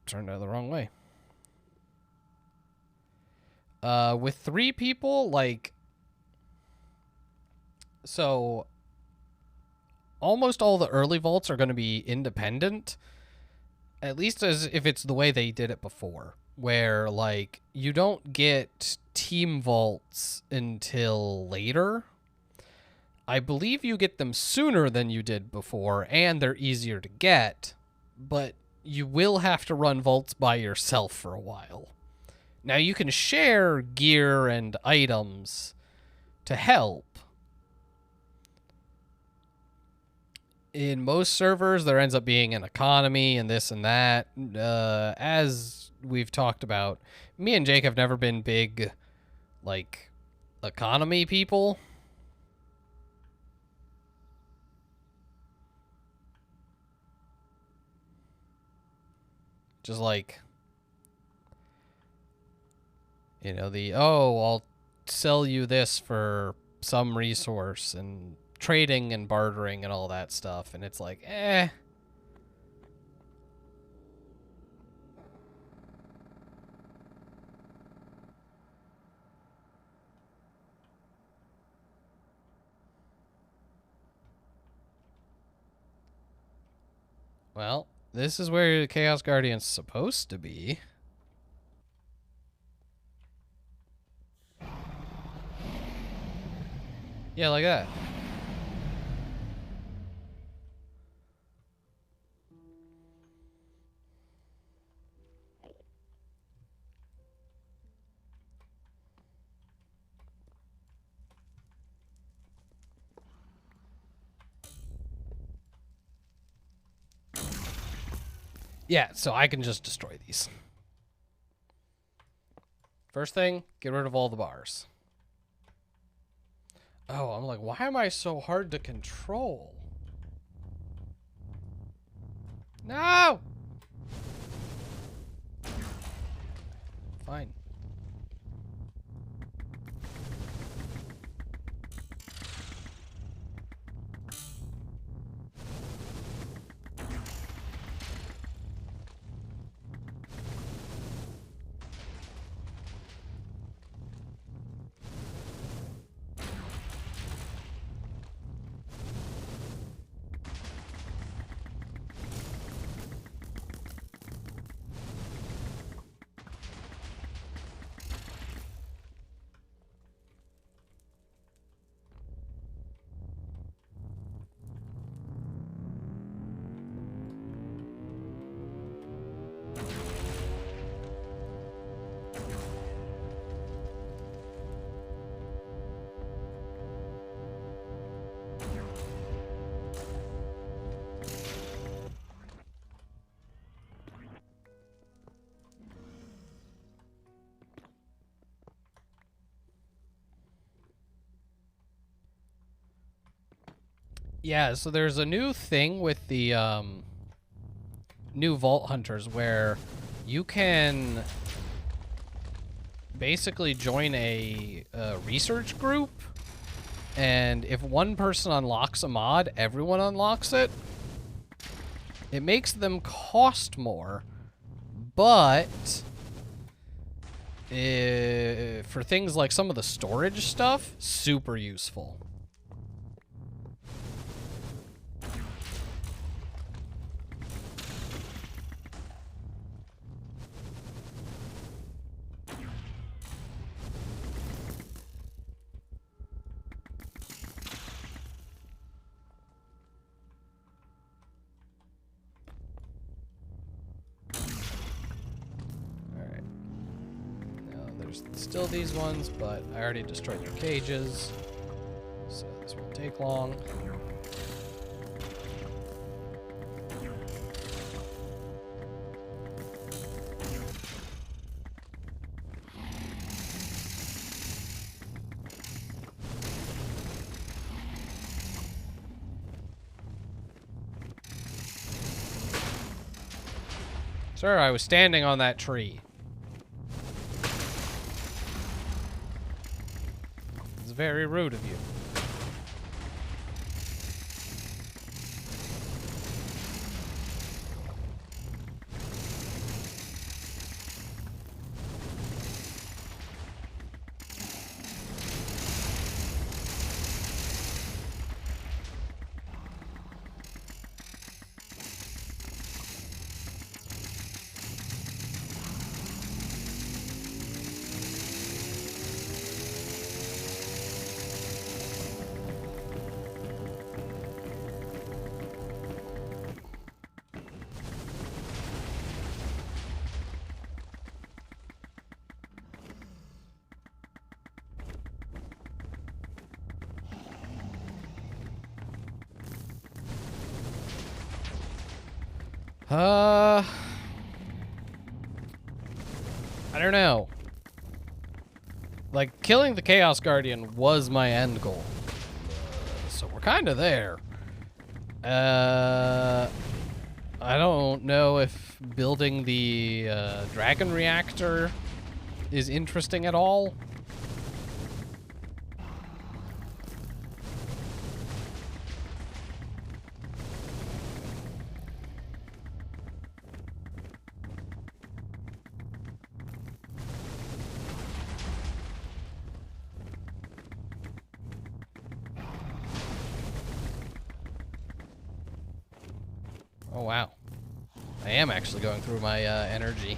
turned out the wrong way. With 3 people, like... So, almost all the early vaults are going to be independent. At least as if it's the way they did it before. Where, like, you don't get team vaults until later. I believe you get them sooner than you did before, and they're easier to get. But you will have to run vaults by yourself for a while. Now, you can share gear and items to help. In most servers, there ends up being an economy and this and that. As we've talked about, me and Jake have never been big, like, economy people. Just like, you know, I'll sell you this for some resource, and trading and bartering and all that stuff, and it's like, eh. Well, this is where the Chaos Guardian's supposed to be. Yeah, like that. Yeah, so I can just destroy these. First thing, get rid of all the bars. Oh, I'm like, why am I so hard to control? No! Fine. Yeah, so there's a new thing with the new Vault Hunters where you can basically join a research group, and if one person unlocks a mod, everyone unlocks it. It makes them cost more, but for things like some of the storage stuff, super useful. There's still these ones, but I already destroyed their cages, so this won't take long. Sir, I was standing on that tree. It's very rude of you. I don't know. Like, killing the Chaos Guardian was my end goal. So we're kind of there. I don't know if building the Dragon Reactor is interesting at all. Oh, wow. I am actually going through my energy.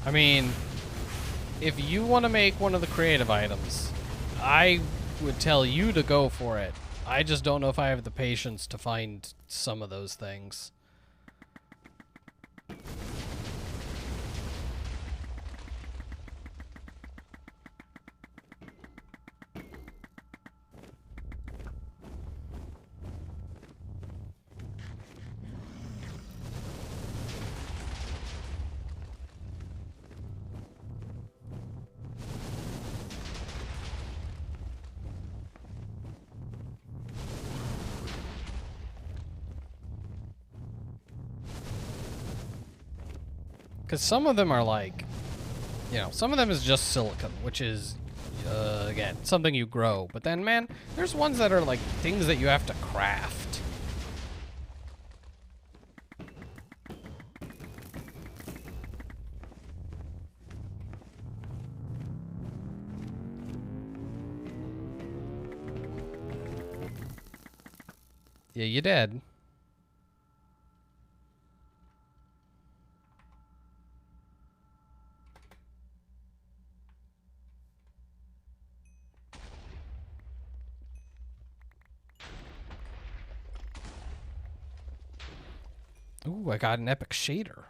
I mean, if you want to make one of the creative items, I would tell you to go for it. I just don't know if I have the patience to find some of those things. Because some of them are like, you know, some of them is just silicon, which is, again, something you grow. But then, man, there's ones that are like things that you have to craft. Yeah, you did. Ooh, I got an epic shader.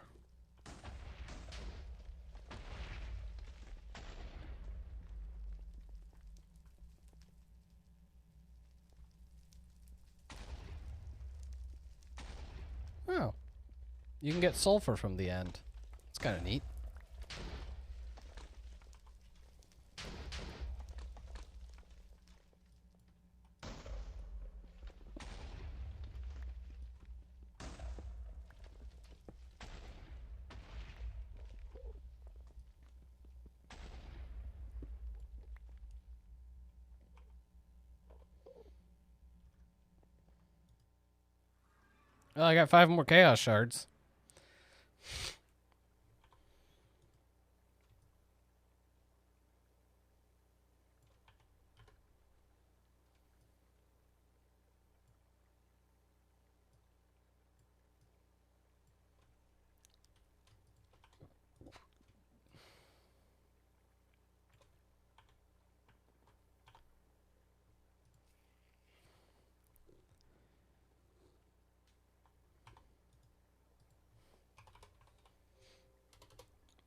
Oh. You can get sulfur from the end. It's kind of neat. Oh, I got 5 more chaos shards.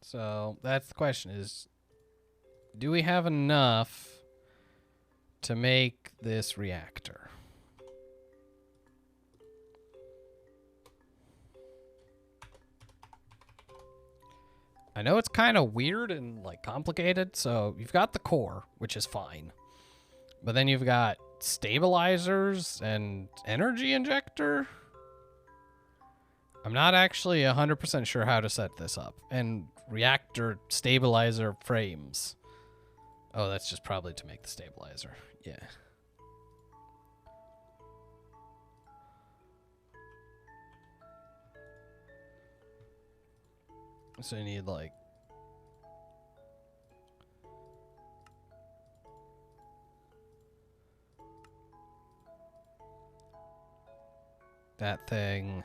So that's the question is, do we have enough to make this reactor? I know it's kind of weird and like complicated. So you've got the core, which is fine. But then you've got stabilizers and energy injector. I'm not actually 100% sure how to set this up. And reactor stabilizer frames. Oh, that's just probably to make the stabilizer. Yeah. So you need like that thing.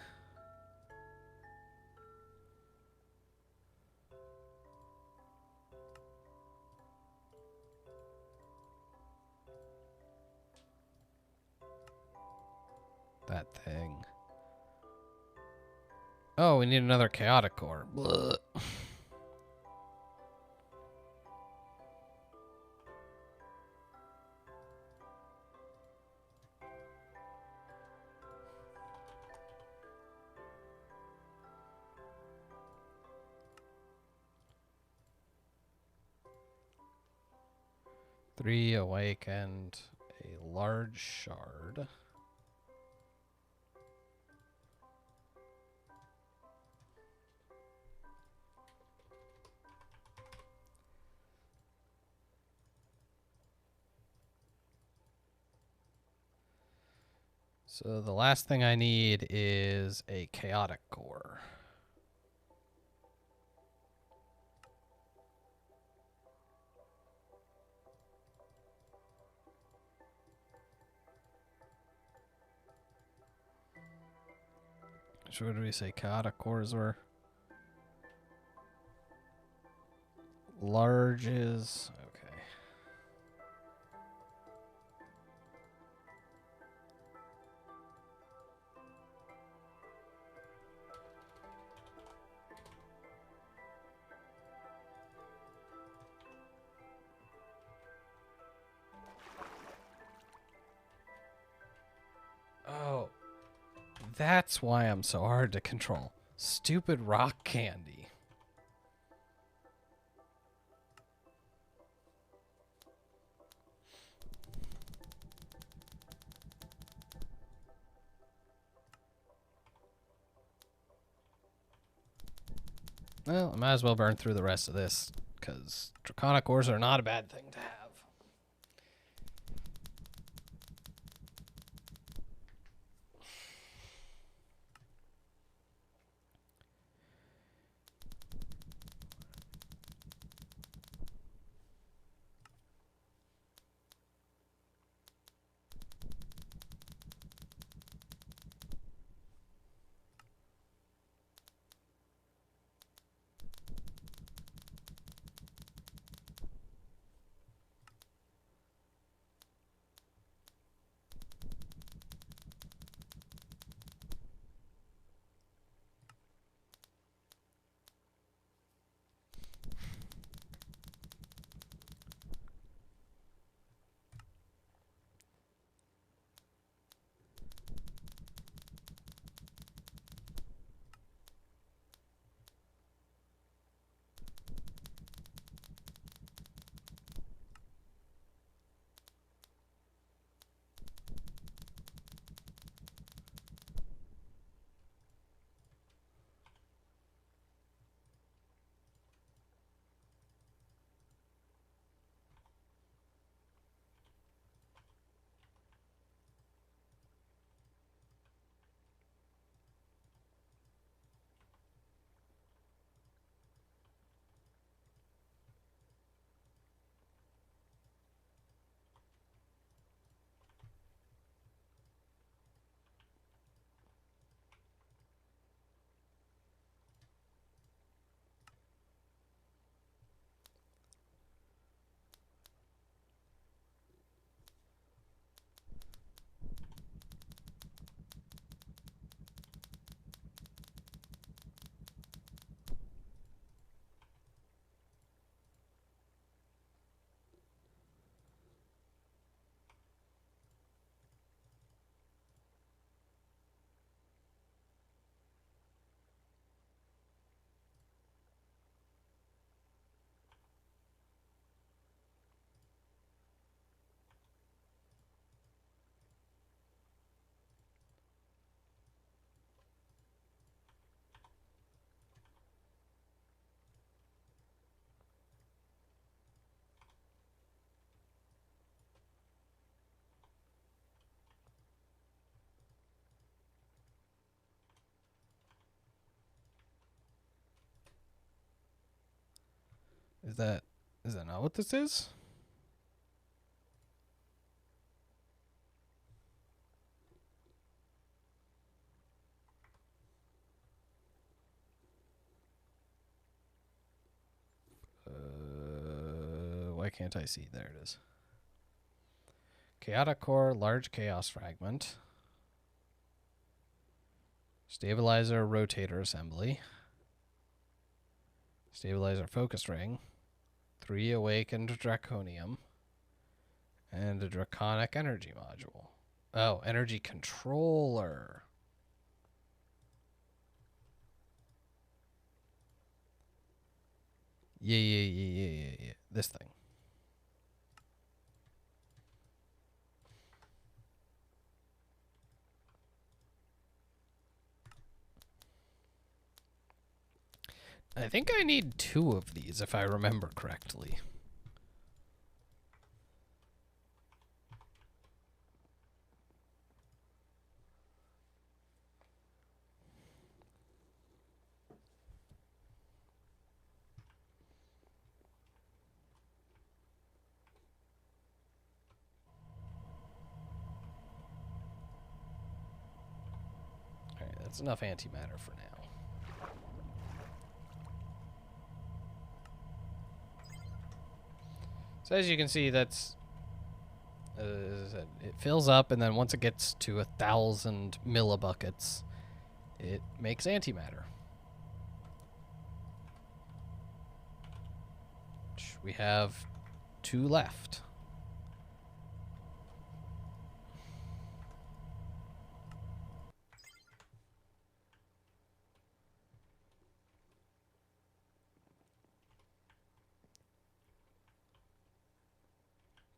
That thing. Oh, we need another chaotic core. Blah. Three awake and a large shard. So the last thing I need is a chaotic core. So what did we say chaotic cores were? Larges. Okay. Oh, that's why I'm so hard to control. Stupid rock candy. Well, I might as well burn through the rest of this, because draconic ores are not a bad thing to have. Is that not what this is? Why can't I see? There it is. Chaotic core, large chaos fragment. Stabilizer rotator assembly. Stabilizer focus ring. 3 awakened draconium. And a draconic energy module. Oh, energy controller. Yeah. This thing. I think I need 2 of these if I remember correctly. Alright, that's enough antimatter for now. So as you can see, that's it fills up, and then once it gets to 1,000 millibuckets, it makes antimatter. We have 2 left.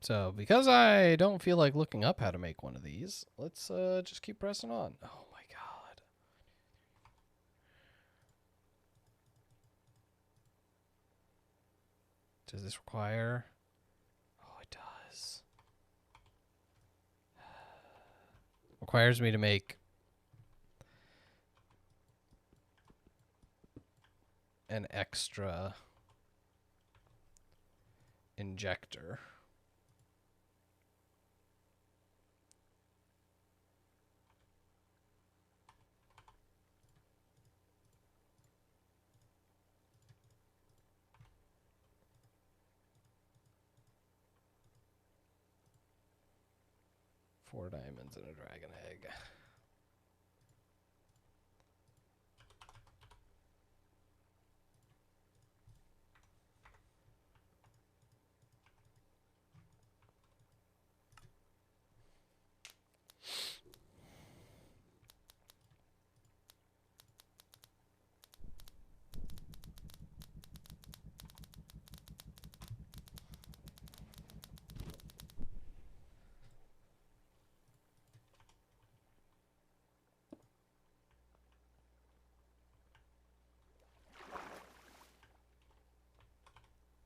So, because I don't feel like looking up how to make one of these, let's just keep pressing on. Oh my god. Does this require... Oh, it does. Requires me to make an extra injector. Four diamonds and a dragon egg.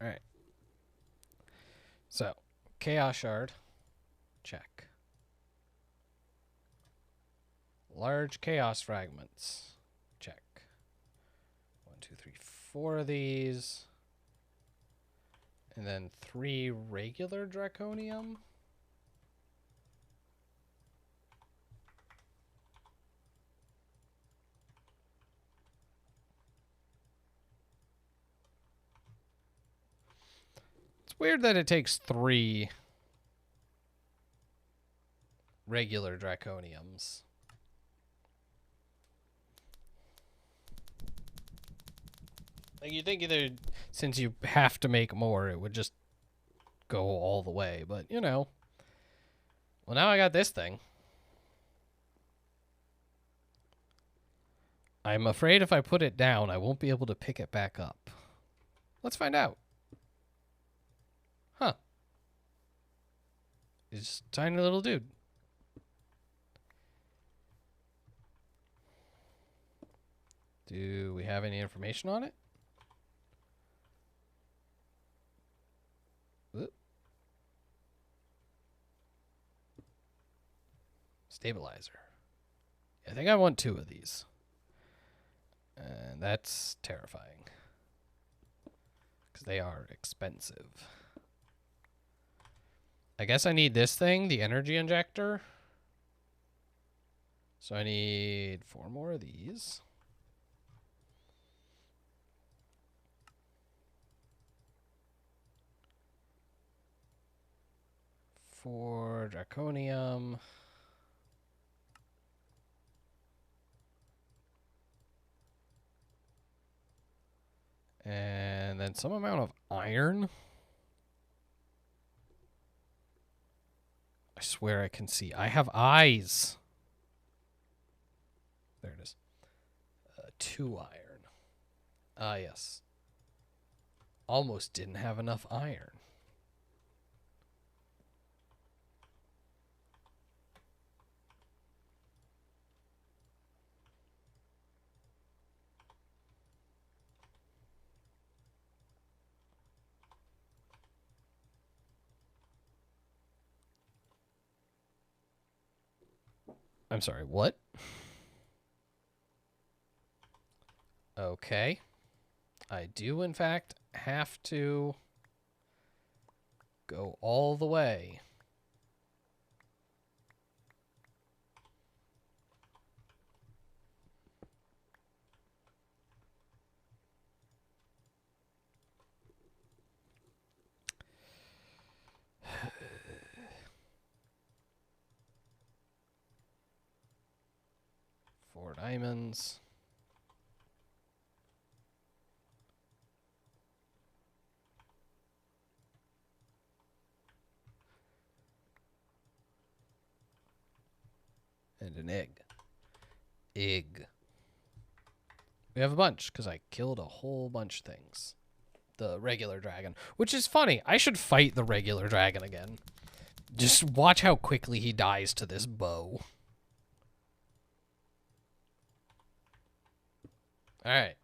Alright. So, Chaos Shard. Check. Large Chaos Fragments. Check. 1, 2, 3, 4 of these. And then 3 regular Draconium. It's weird that it takes 3 regular Draconiums. Like, you'd think either, since you have to make more, it would just go all the way. But, you know. Well, now I got this thing. I'm afraid if I put it down, I won't be able to pick it back up. Let's find out. Huh. He's just a tiny little dude. Do we have any information on it? Whoop. Stabilizer. I think I want 2 of these. And that's terrifying. Because they are expensive. I guess I need this thing, the energy injector. So I need 4 more of these. For Draconium. And then some amount of iron. I swear I can see. I have eyes. There it is. 2 iron. Ah, yes. Almost didn't have enough iron. I'm sorry, what? Okay. I do, in fact, have to go all the way. diamonds. And an egg. Egg. We have a bunch, because I killed a whole bunch of things. The regular dragon. Which is funny. I should fight the regular dragon again. Just watch how quickly he dies to this bow. Alright.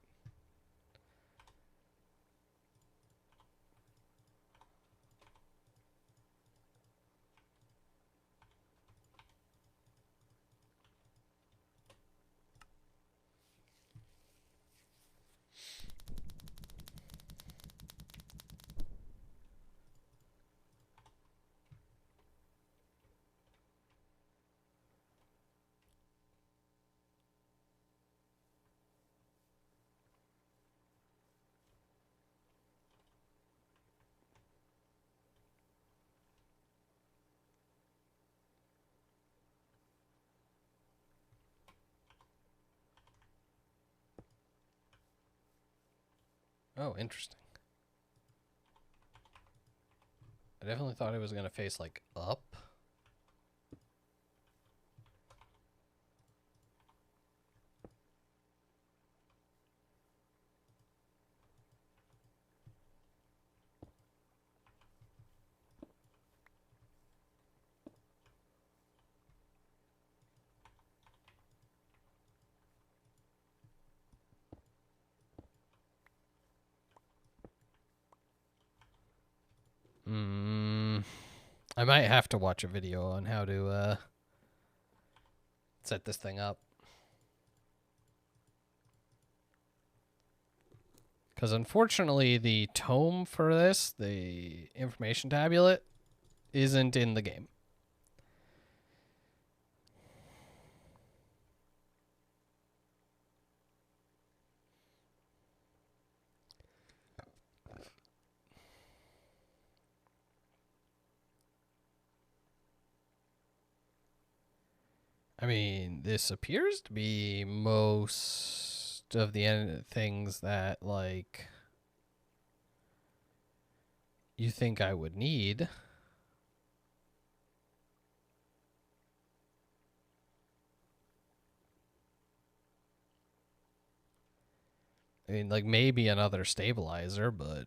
Oh, interesting. I definitely thought it was going to face, like, up. I might have to watch a video on how to set this thing up. Because unfortunately, the tome for this, the information tablet, isn't in the game. I mean, this appears to be most of the things that, like, you think I would need. I mean, like, maybe another stabilizer, but...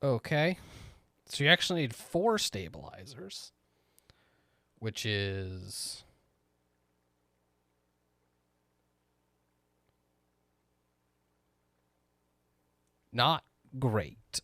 Okay. So you actually need 4 stabilizers. Which is... not great.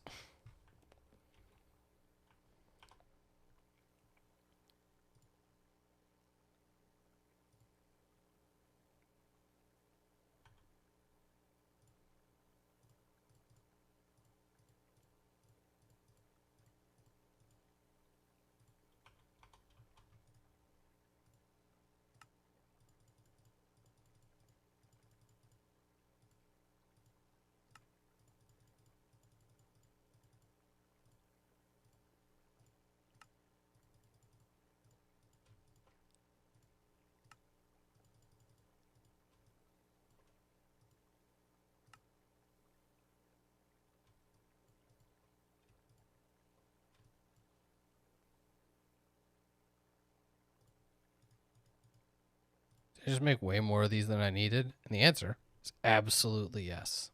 Did I just make way more of these than I needed? And the answer is absolutely yes.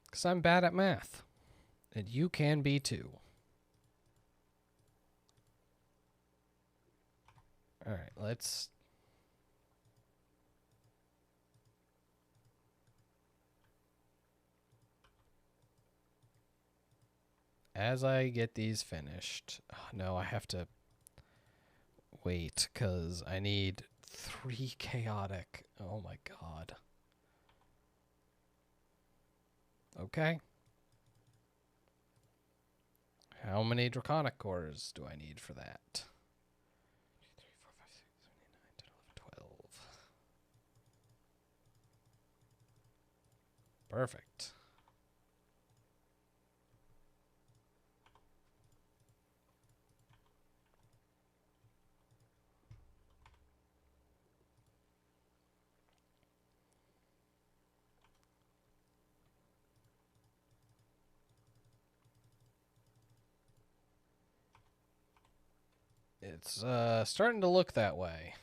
Because I'm bad at math. And you can be too. All right, let's... As I get these finished... Oh, no, I have to wait, because I need 3 chaotic. Oh my god. Okay. How many draconic cores do I need for that? 2, 3, 4, 5, 6, 7, 8, 9, 10, 11, 12. Perfect. It's starting to look that way.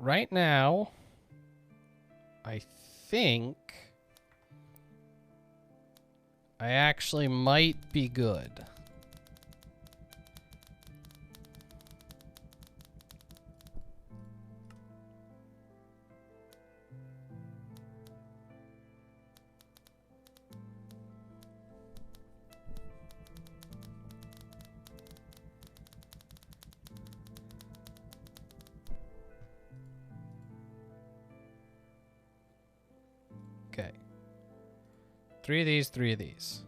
Right now, I think I actually might be good. Okay. 3 of these, 3 of these.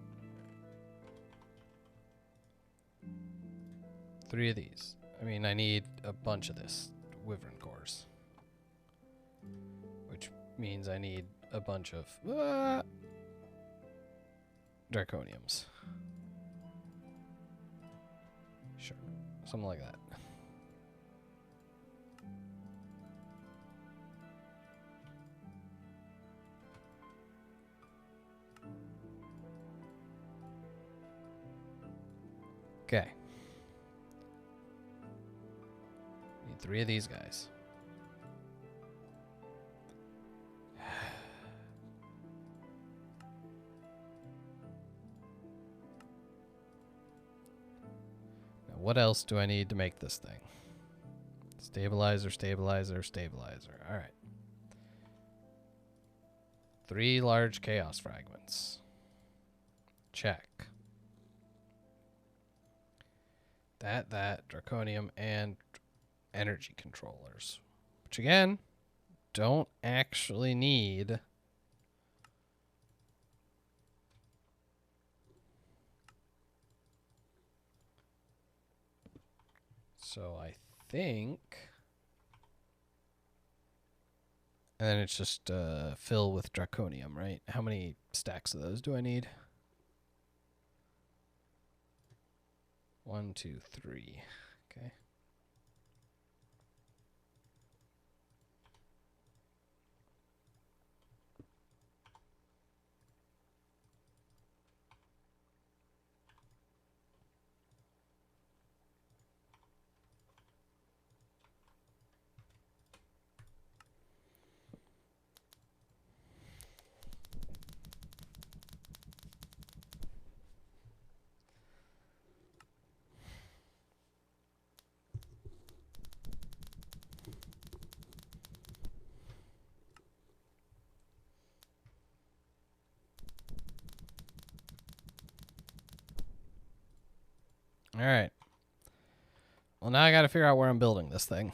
3 of these. I mean, I need a bunch of this wyvern cores. Which means I need a bunch of draconiums. Sure. Something like that. Okay. Need 3 of these guys. Now, what else do I need to make this thing? Stabilizer, stabilizer, stabilizer. All right. 3 large chaos fragments. Check. That, draconium, and energy controllers. Which again, don't actually need. So I think. And then it's just fill with draconium, right? How many stacks of those do I need? 1, 2, 3. Okay. Alright. Well, now I gotta figure out where I'm building this thing.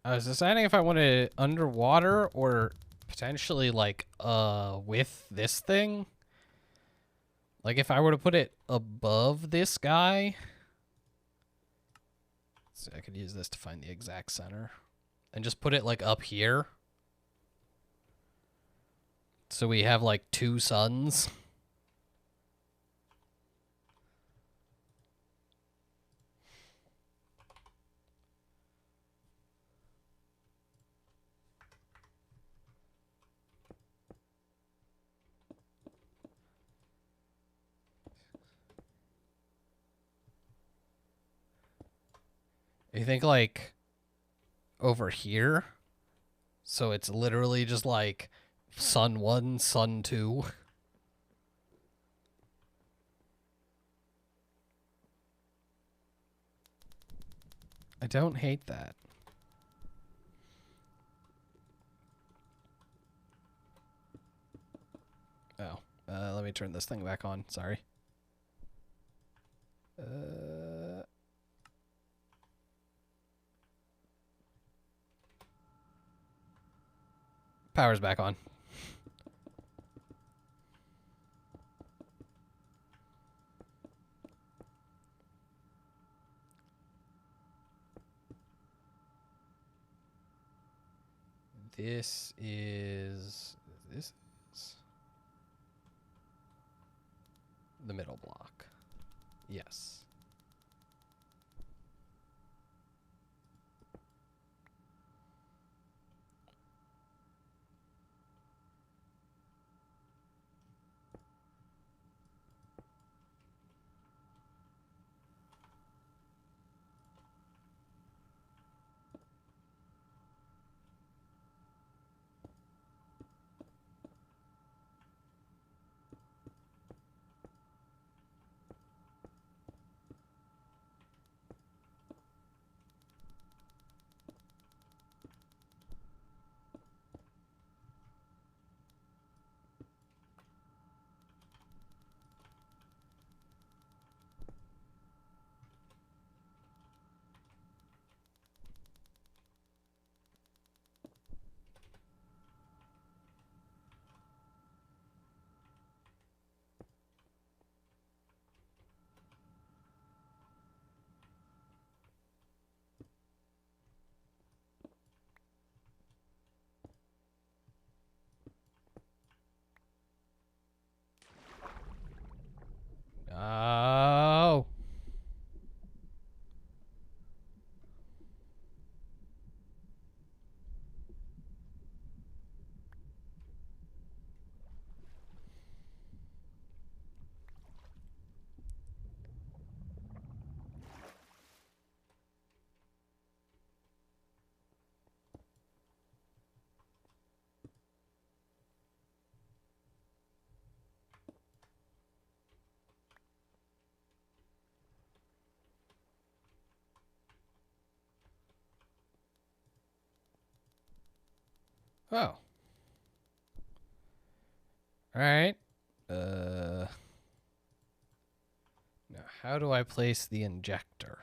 I was deciding if I wanted it underwater or potentially like with this thing. Like if I were to put it above this guy. So I could use this to find the exact center. And just put it like up here. So we have like two suns. You think like over here? So it's literally just like sun 1, sun 2. I don't hate that. Oh, let me turn this thing back on. Sorry. Power's back on. This is the middle block. Yes. Oh. Oh. All right. Now how do I place the injector?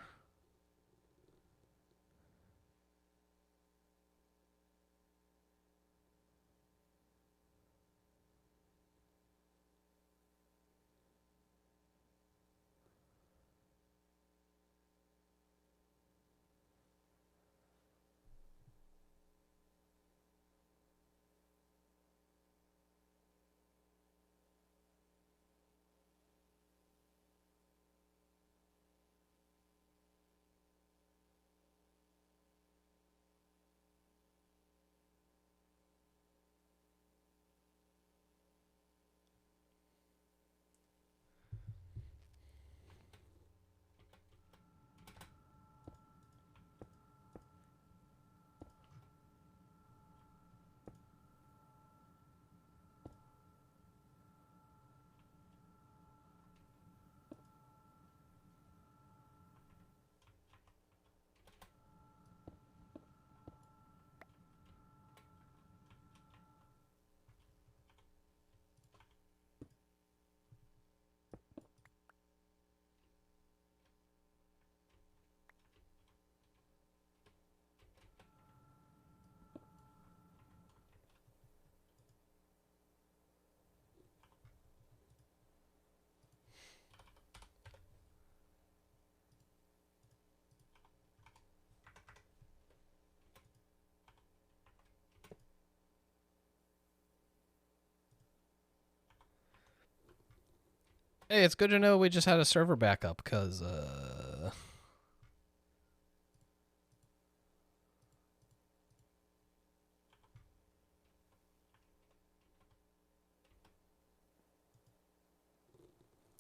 Hey, it's good to know we just had a server backup, because,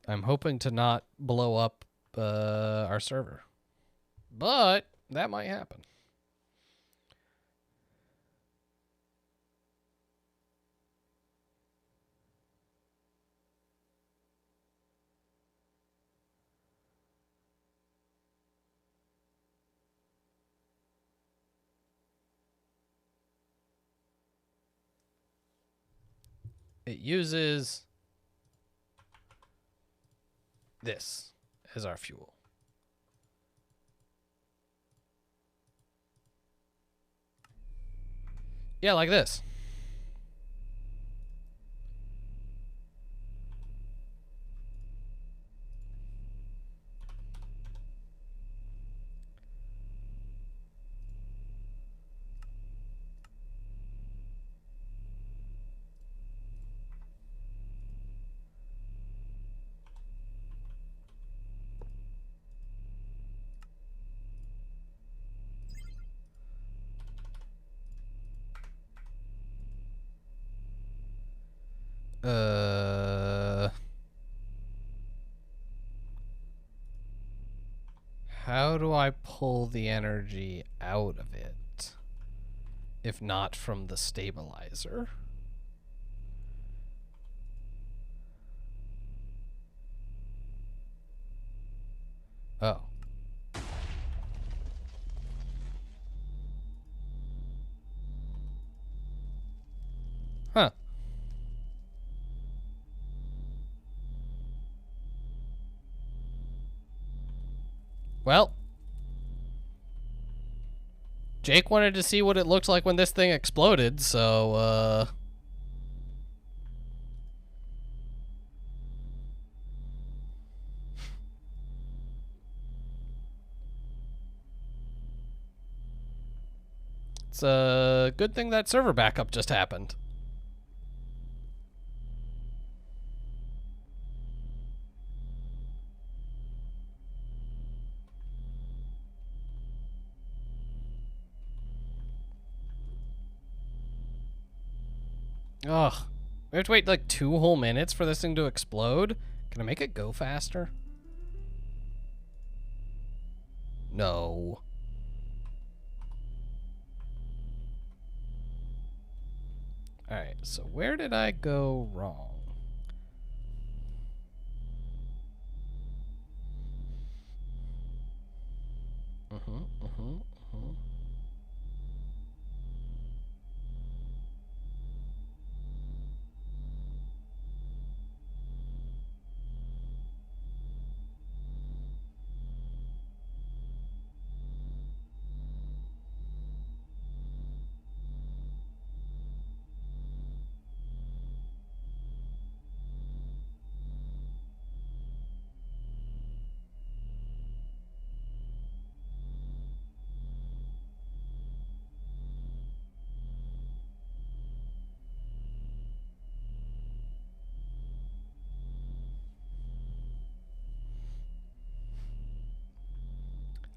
I'm hoping to not blow up our server. But that might happen. It uses this as our fuel. Yeah, like this. How do I pull the energy out of it? If not from the stabilizer? Oh. Huh. Well, Jake wanted to see what it looked like when this thing exploded, so, it's a good thing that server backup just happened. Ugh. We have to wait like 2 whole minutes for this thing to explode? Can I make it go faster? No. Alright, so where did I go wrong?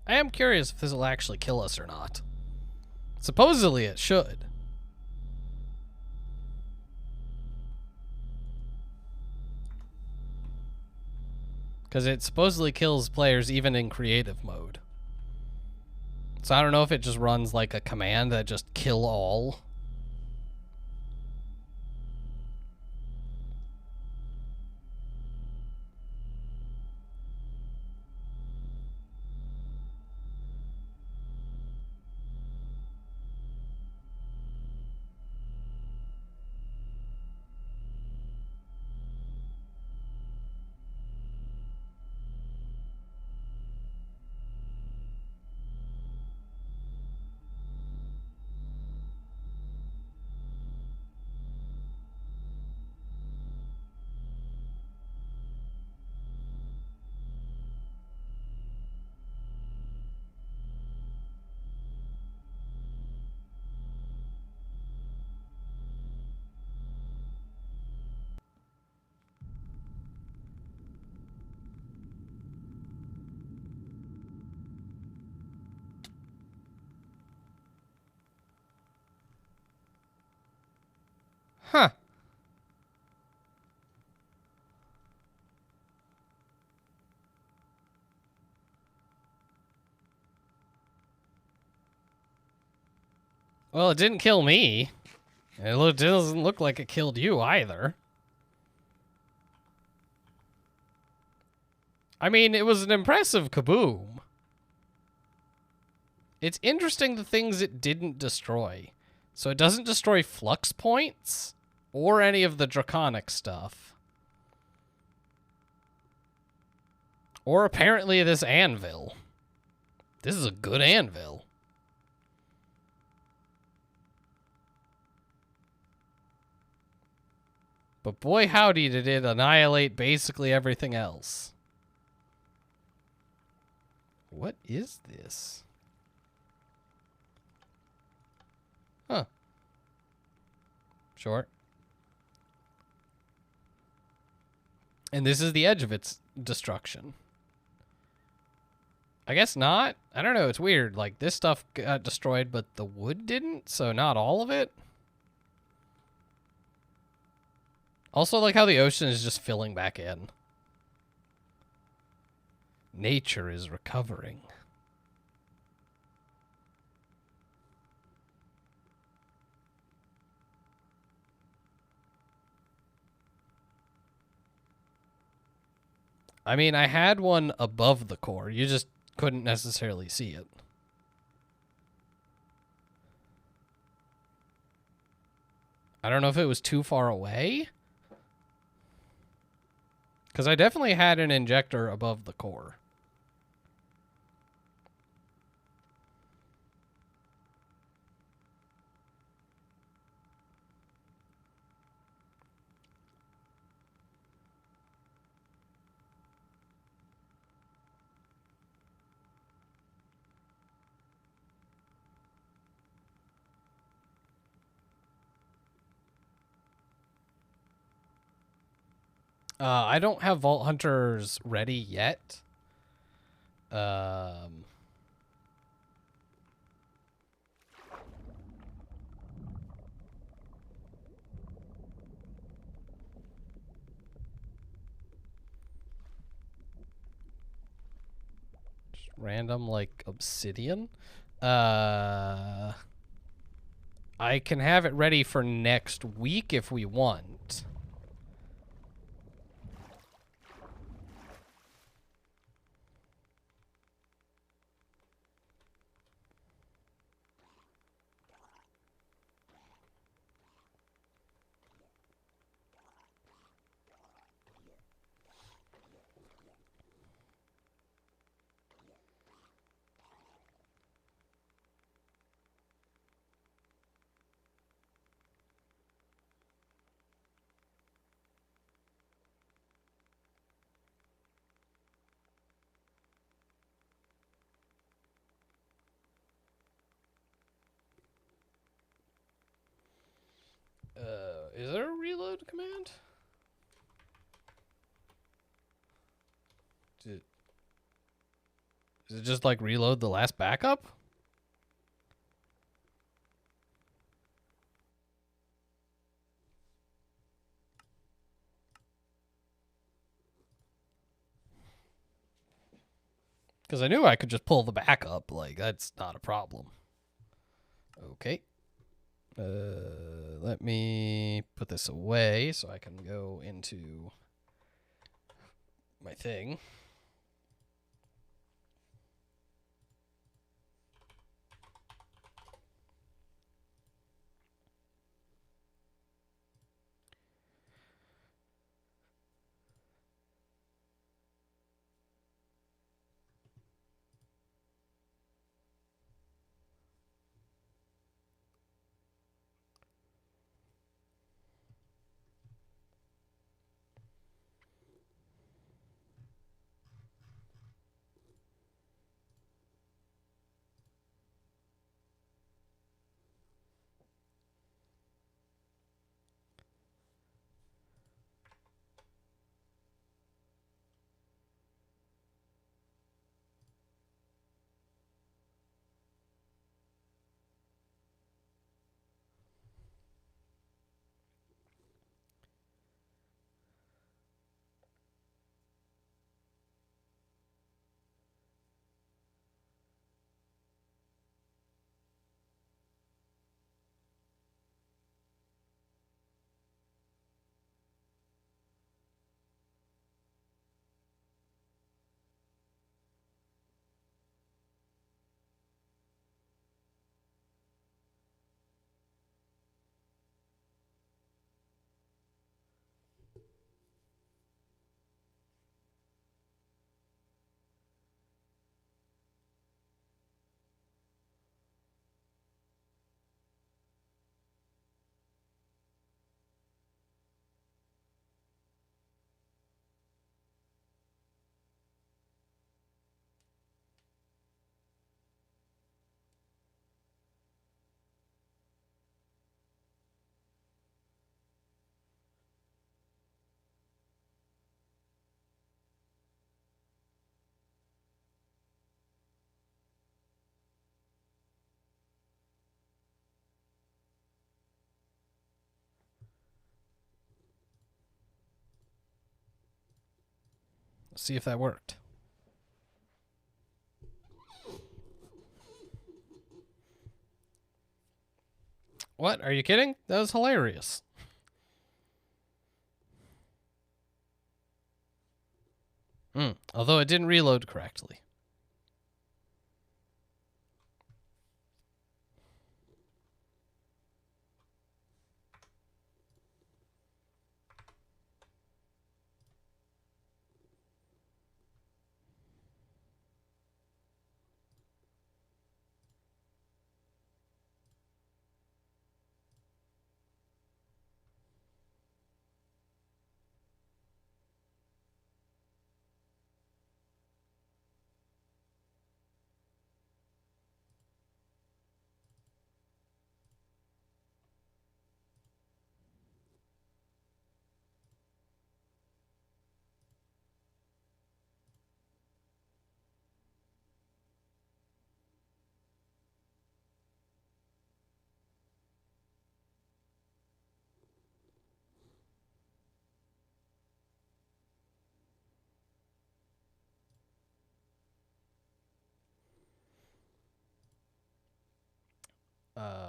I am curious if this will actually kill us or not. Supposedly it should. Because it supposedly kills players even in creative mode. So I don't know if it just runs like a command that just kill all. Huh. Well, it didn't kill me. It doesn't look like it killed you either. I mean, it was an impressive kaboom. It's interesting the things it didn't destroy. So it doesn't destroy flux points or any of the draconic stuff. Or apparently this anvil. This is a good anvil. But boy howdy did it annihilate basically everything else. What is this? Huh. Sure. And this is the edge of its destruction. I guess not. I don't know. It's weird. Like, this stuff got destroyed, but the wood didn't, so not all of it. Also, like how the ocean is just filling back in. Nature is recovering. I mean, I had one above the core. You just couldn't necessarily see it. I don't know if it was too far away. Because I definitely had an injector above the core. I don't have Vault Hunters ready yet. Just random, like, obsidian. I can have it ready for next week if we want. Is there a reload command? Is it just like reload the last backup? Because I knew I could just pull the backup. Like, that's not a problem. Okay. Let me put this away so I can go into my thing. See if that worked. What? Are you kidding? That was hilarious. Although it didn't reload correctly.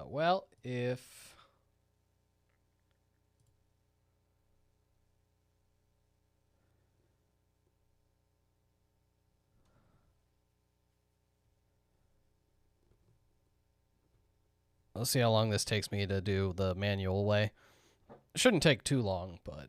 Well, if... Let's see how long this takes me to do the manual way. It shouldn't take too long, but...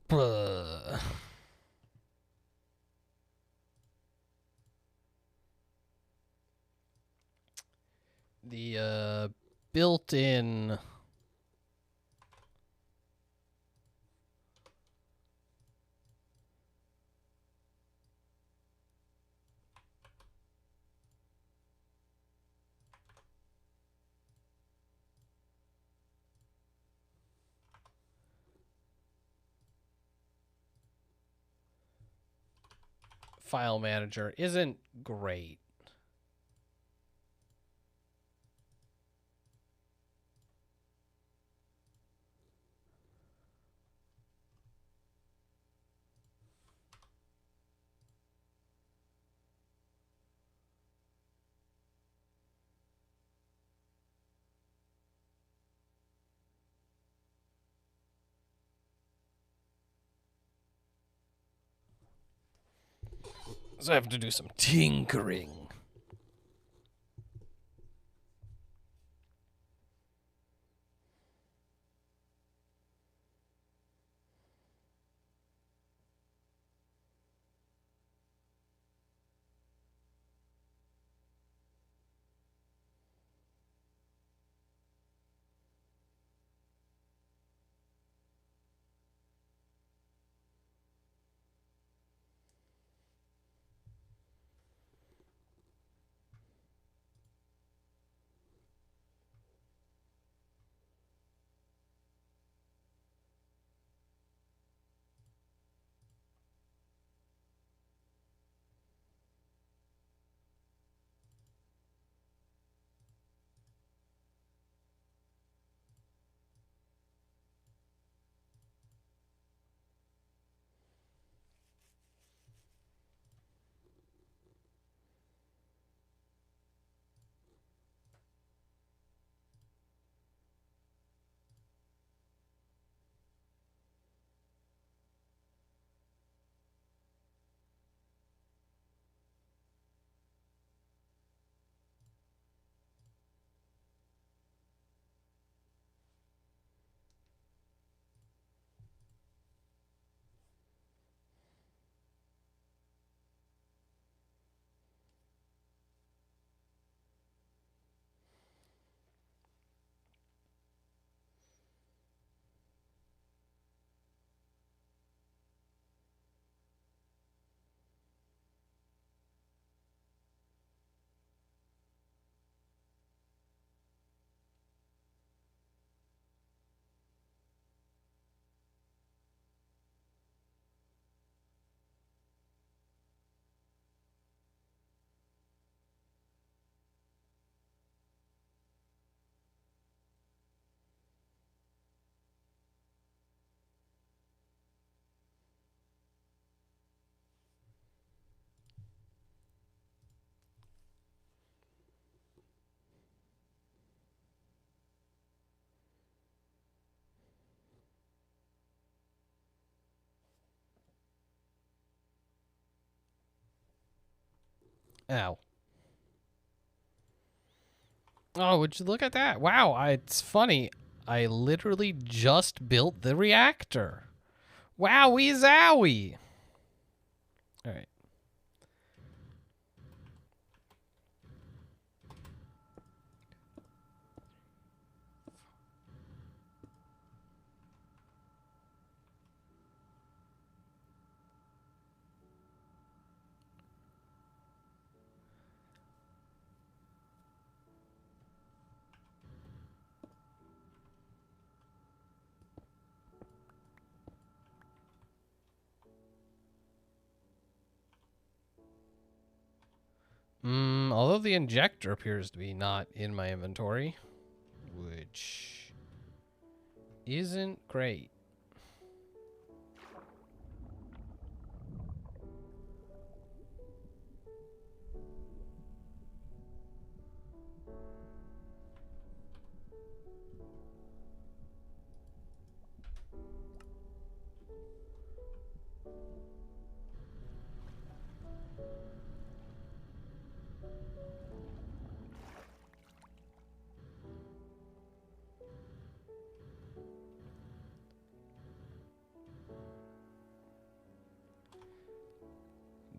Blah. The built-in... file manager isn't great. So I have to do some tinkering. Ow. Oh, would you look at that? Wow, it's funny. I literally just built the reactor. Wowie zowie. All right. Although the injector appears to be not in my inventory, which isn't great.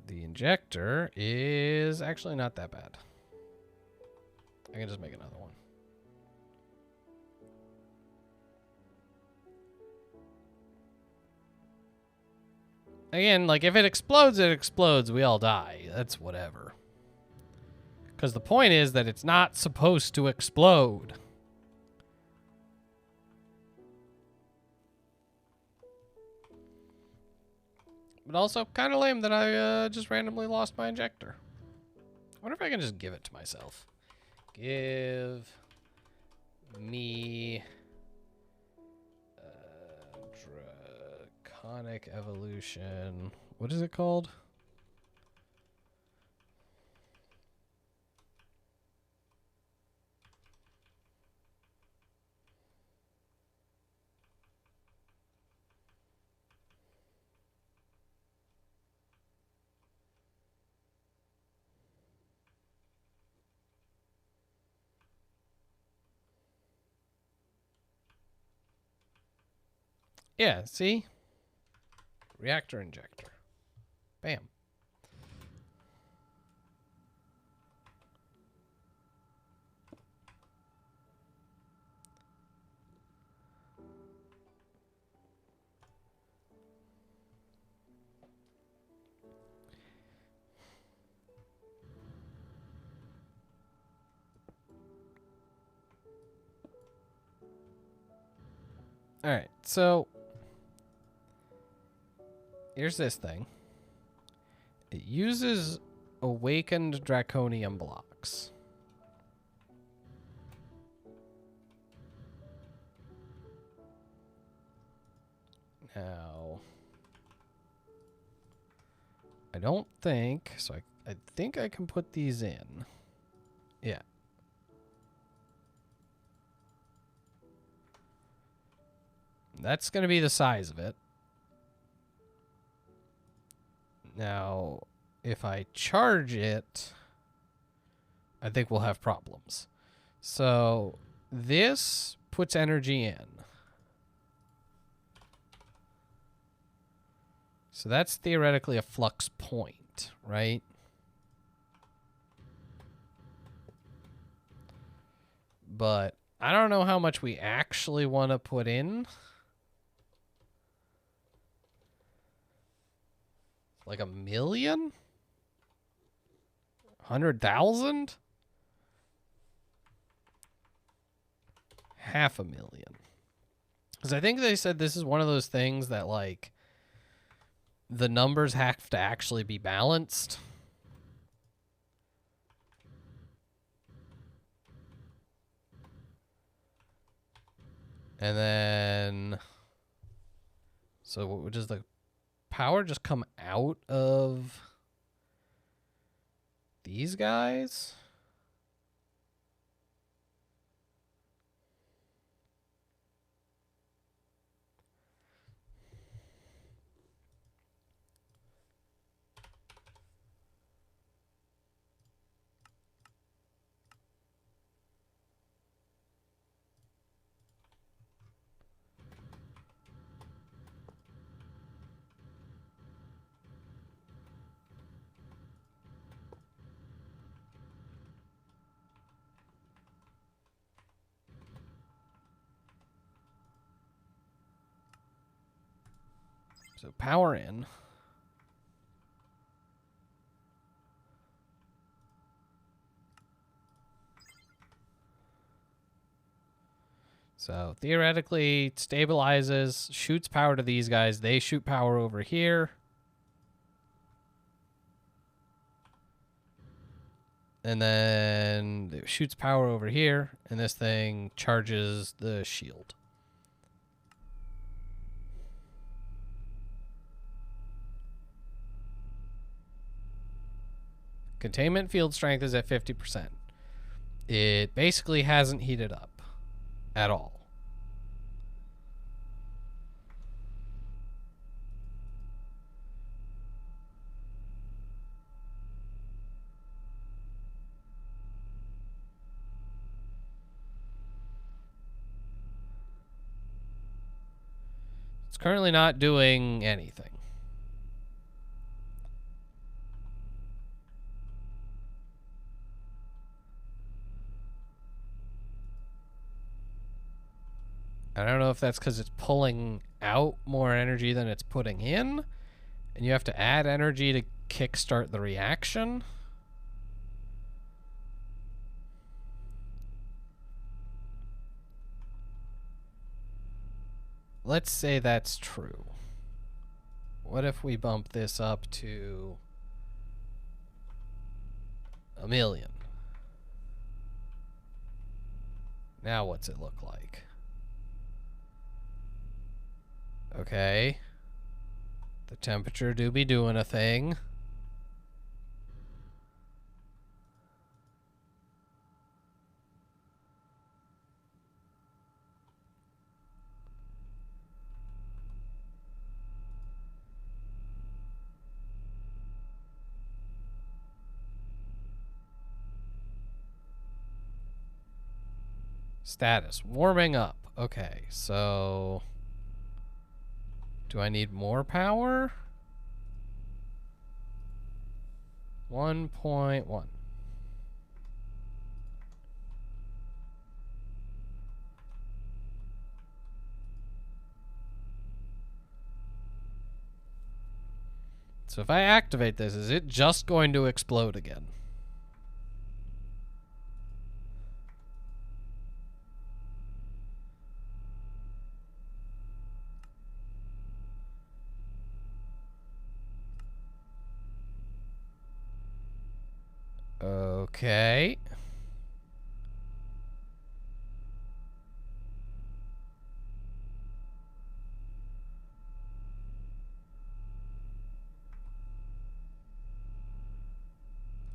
The injector is actually not that bad. I can just make another one. Again, like, if it explodes, it explodes. We all die. That's whatever. Because the point is that it's not supposed to explode. But also kind of lame that I just randomly lost my injector. I wonder if I can just give it to myself. Give me Draconic Evolution. What is it called? Yeah, see? Reactor injector. Bam. All right, so here's this thing. It uses awakened draconium blocks. Now, I don't think, so I think I can put these in. Yeah. That's going to be the size of it. Now, if I charge it, I think we'll have problems. So this puts energy in. So that's theoretically a flux point, right? But I don't know how much we actually want to put in. Like 1 million? 100,000? 500,000. Because I think they said this is one of those things that, like, the numbers have to actually be balanced. And then, so does the power just come out of these guys? So power in. So theoretically, it stabilizes, shoots power to these guys. They shoot power over here. And then it shoots power over here. And this thing charges the shield. Containment field strength is at 50%. It basically hasn't heated up at all. It's currently not doing anything. I don't know if that's because it's pulling out more energy than it's putting in, and you have to add energy to kickstart the reaction. Let's say that's true. What if we bump this up to 1 million? Now what's it look like? Okay. The temperature do be doing a thing. Status, warming up. Okay, so Do I need more power? 1.1. So if I activate this, is it just going to explode again? Okay.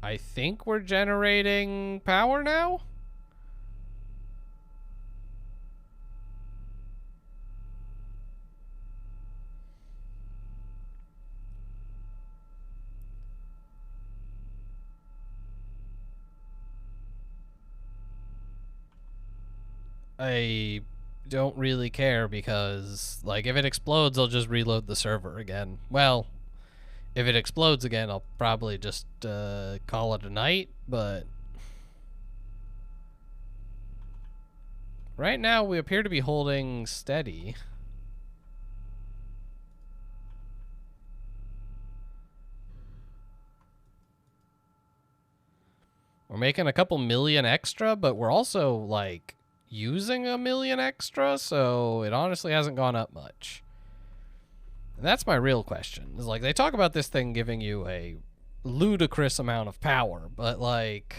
I think we're generating power now? I don't really care because, like, if it explodes, I'll just reload the server again. Well, if it explodes again, I'll probably just call it a night, but right now we appear to be holding steady. We're making a couple million extra, but we're also, like, using a million extra, so it honestly hasn't gone up much. And that's my real question. Is like, they talk about this thing giving you a ludicrous amount of power, but like,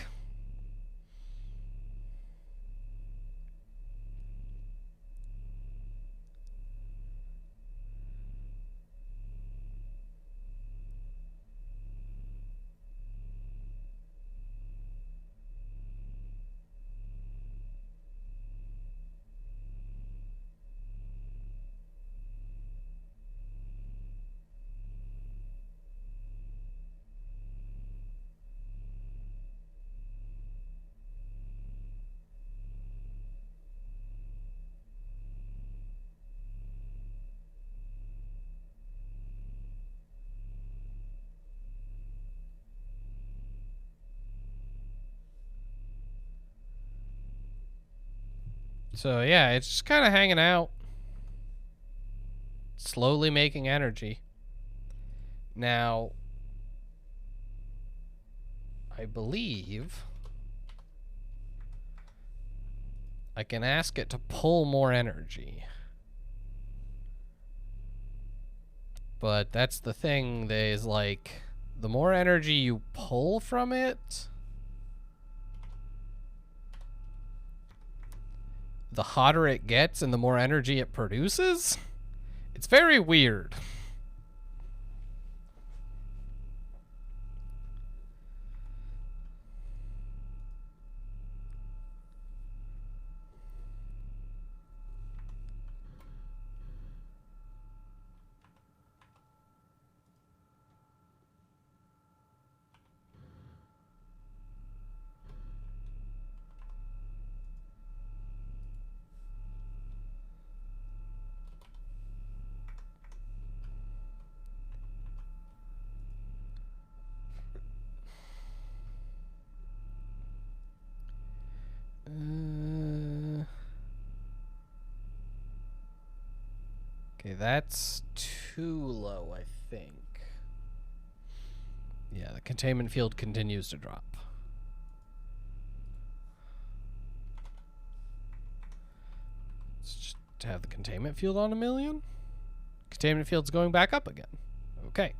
so yeah, it's just kind of hanging out, slowly making energy. Now, I believe I can ask it to pull more energy. But that's the thing, there's like, the more energy you pull from it, the hotter it gets and the more energy it produces. It's very weird. Okay, that's too low, I think. Yeah, the containment field continues to drop. Let's just have the containment field on 1 million. Containment field's going back up again. Okay.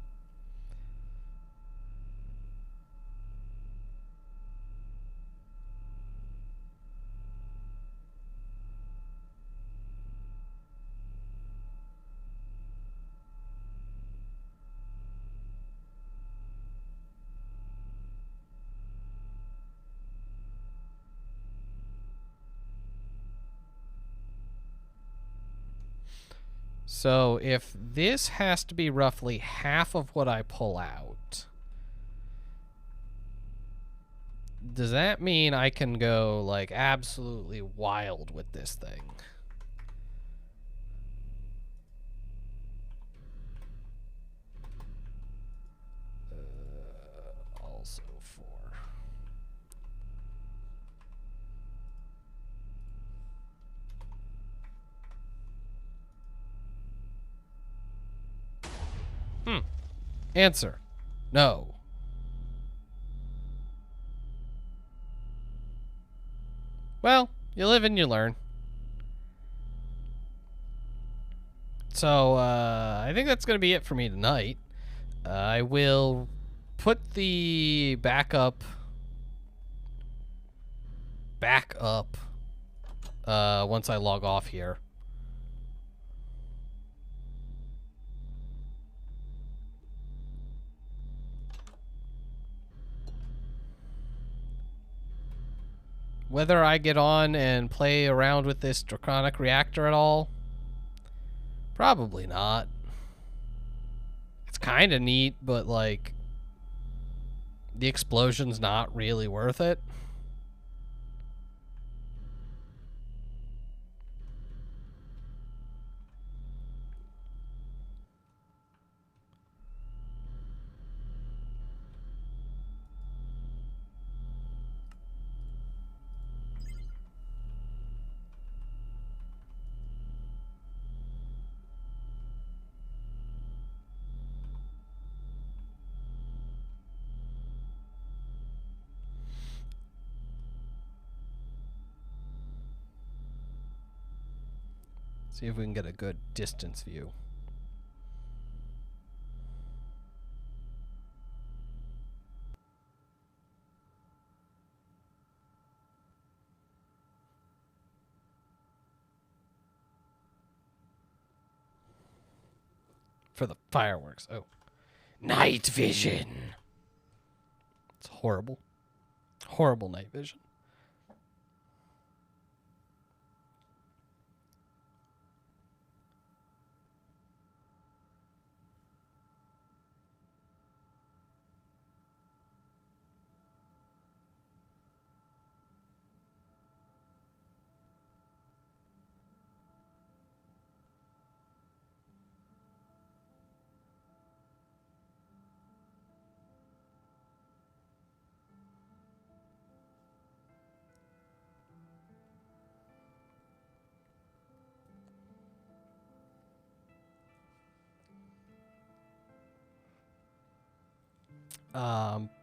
So if this has to be roughly half of what I pull out, does that mean I can go like absolutely wild with this thing? Answer. No. Well, you live and you learn. So, I think that's going to be it for me tonight. I will put the backup once I log off here. Whether I get on and play around with this draconic reactor at all, probably not. It's kind of neat, but like the explosion's not really worth it. See if we can get a good distance view. For the fireworks. Oh. Night vision. It's horrible. Horrible night vision.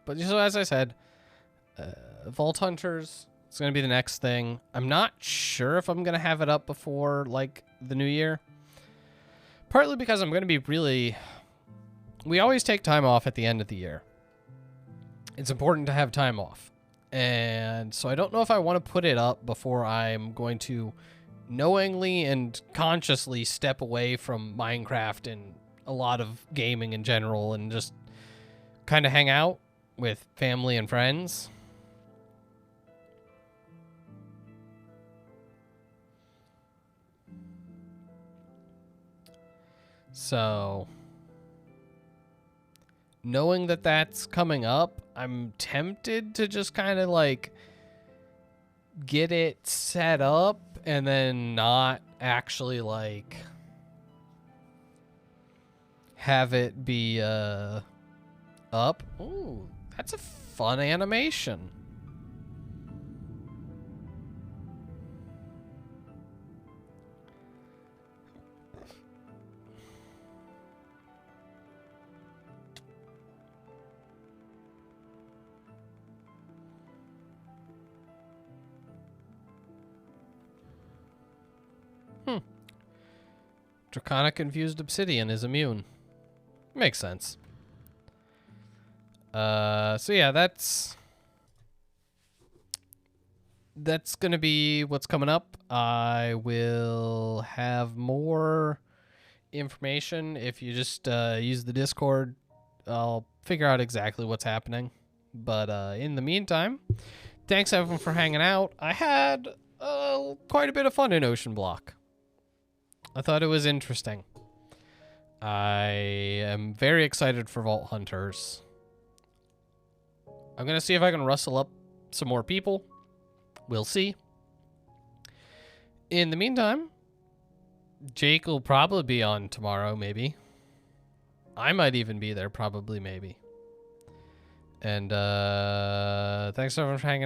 But so as I said, Vault Hunters is going to be the next thing. I'm not sure if I'm going to have it up before, like, the new year. Partly because I'm going to be we always take time off at the end of the year. It's important to have time off. And so I don't know if I want to put it up before I'm going to knowingly and consciously step away from Minecraft and a lot of gaming in general and just kind of hang out with family and friends. So, knowing that that's coming up, I'm tempted to just kind of like get it set up and then not actually like have it be up. Ooh, that's a fun animation. Draconic infused obsidian is immune. Makes sense. So yeah, that's gonna be what's coming up. I will have more information if you just use the Discord. I'll figure out exactly what's happening. But in the meantime, thanks everyone for hanging out. I had quite a bit of fun in Ocean Block. I thought it was interesting. I am very excited for Vault Hunters. I'm going to see if I can rustle up some more people. We'll see. In the meantime, Jake will probably be on tomorrow, maybe. I might even be there, probably, maybe. And thanks everyone for hanging out.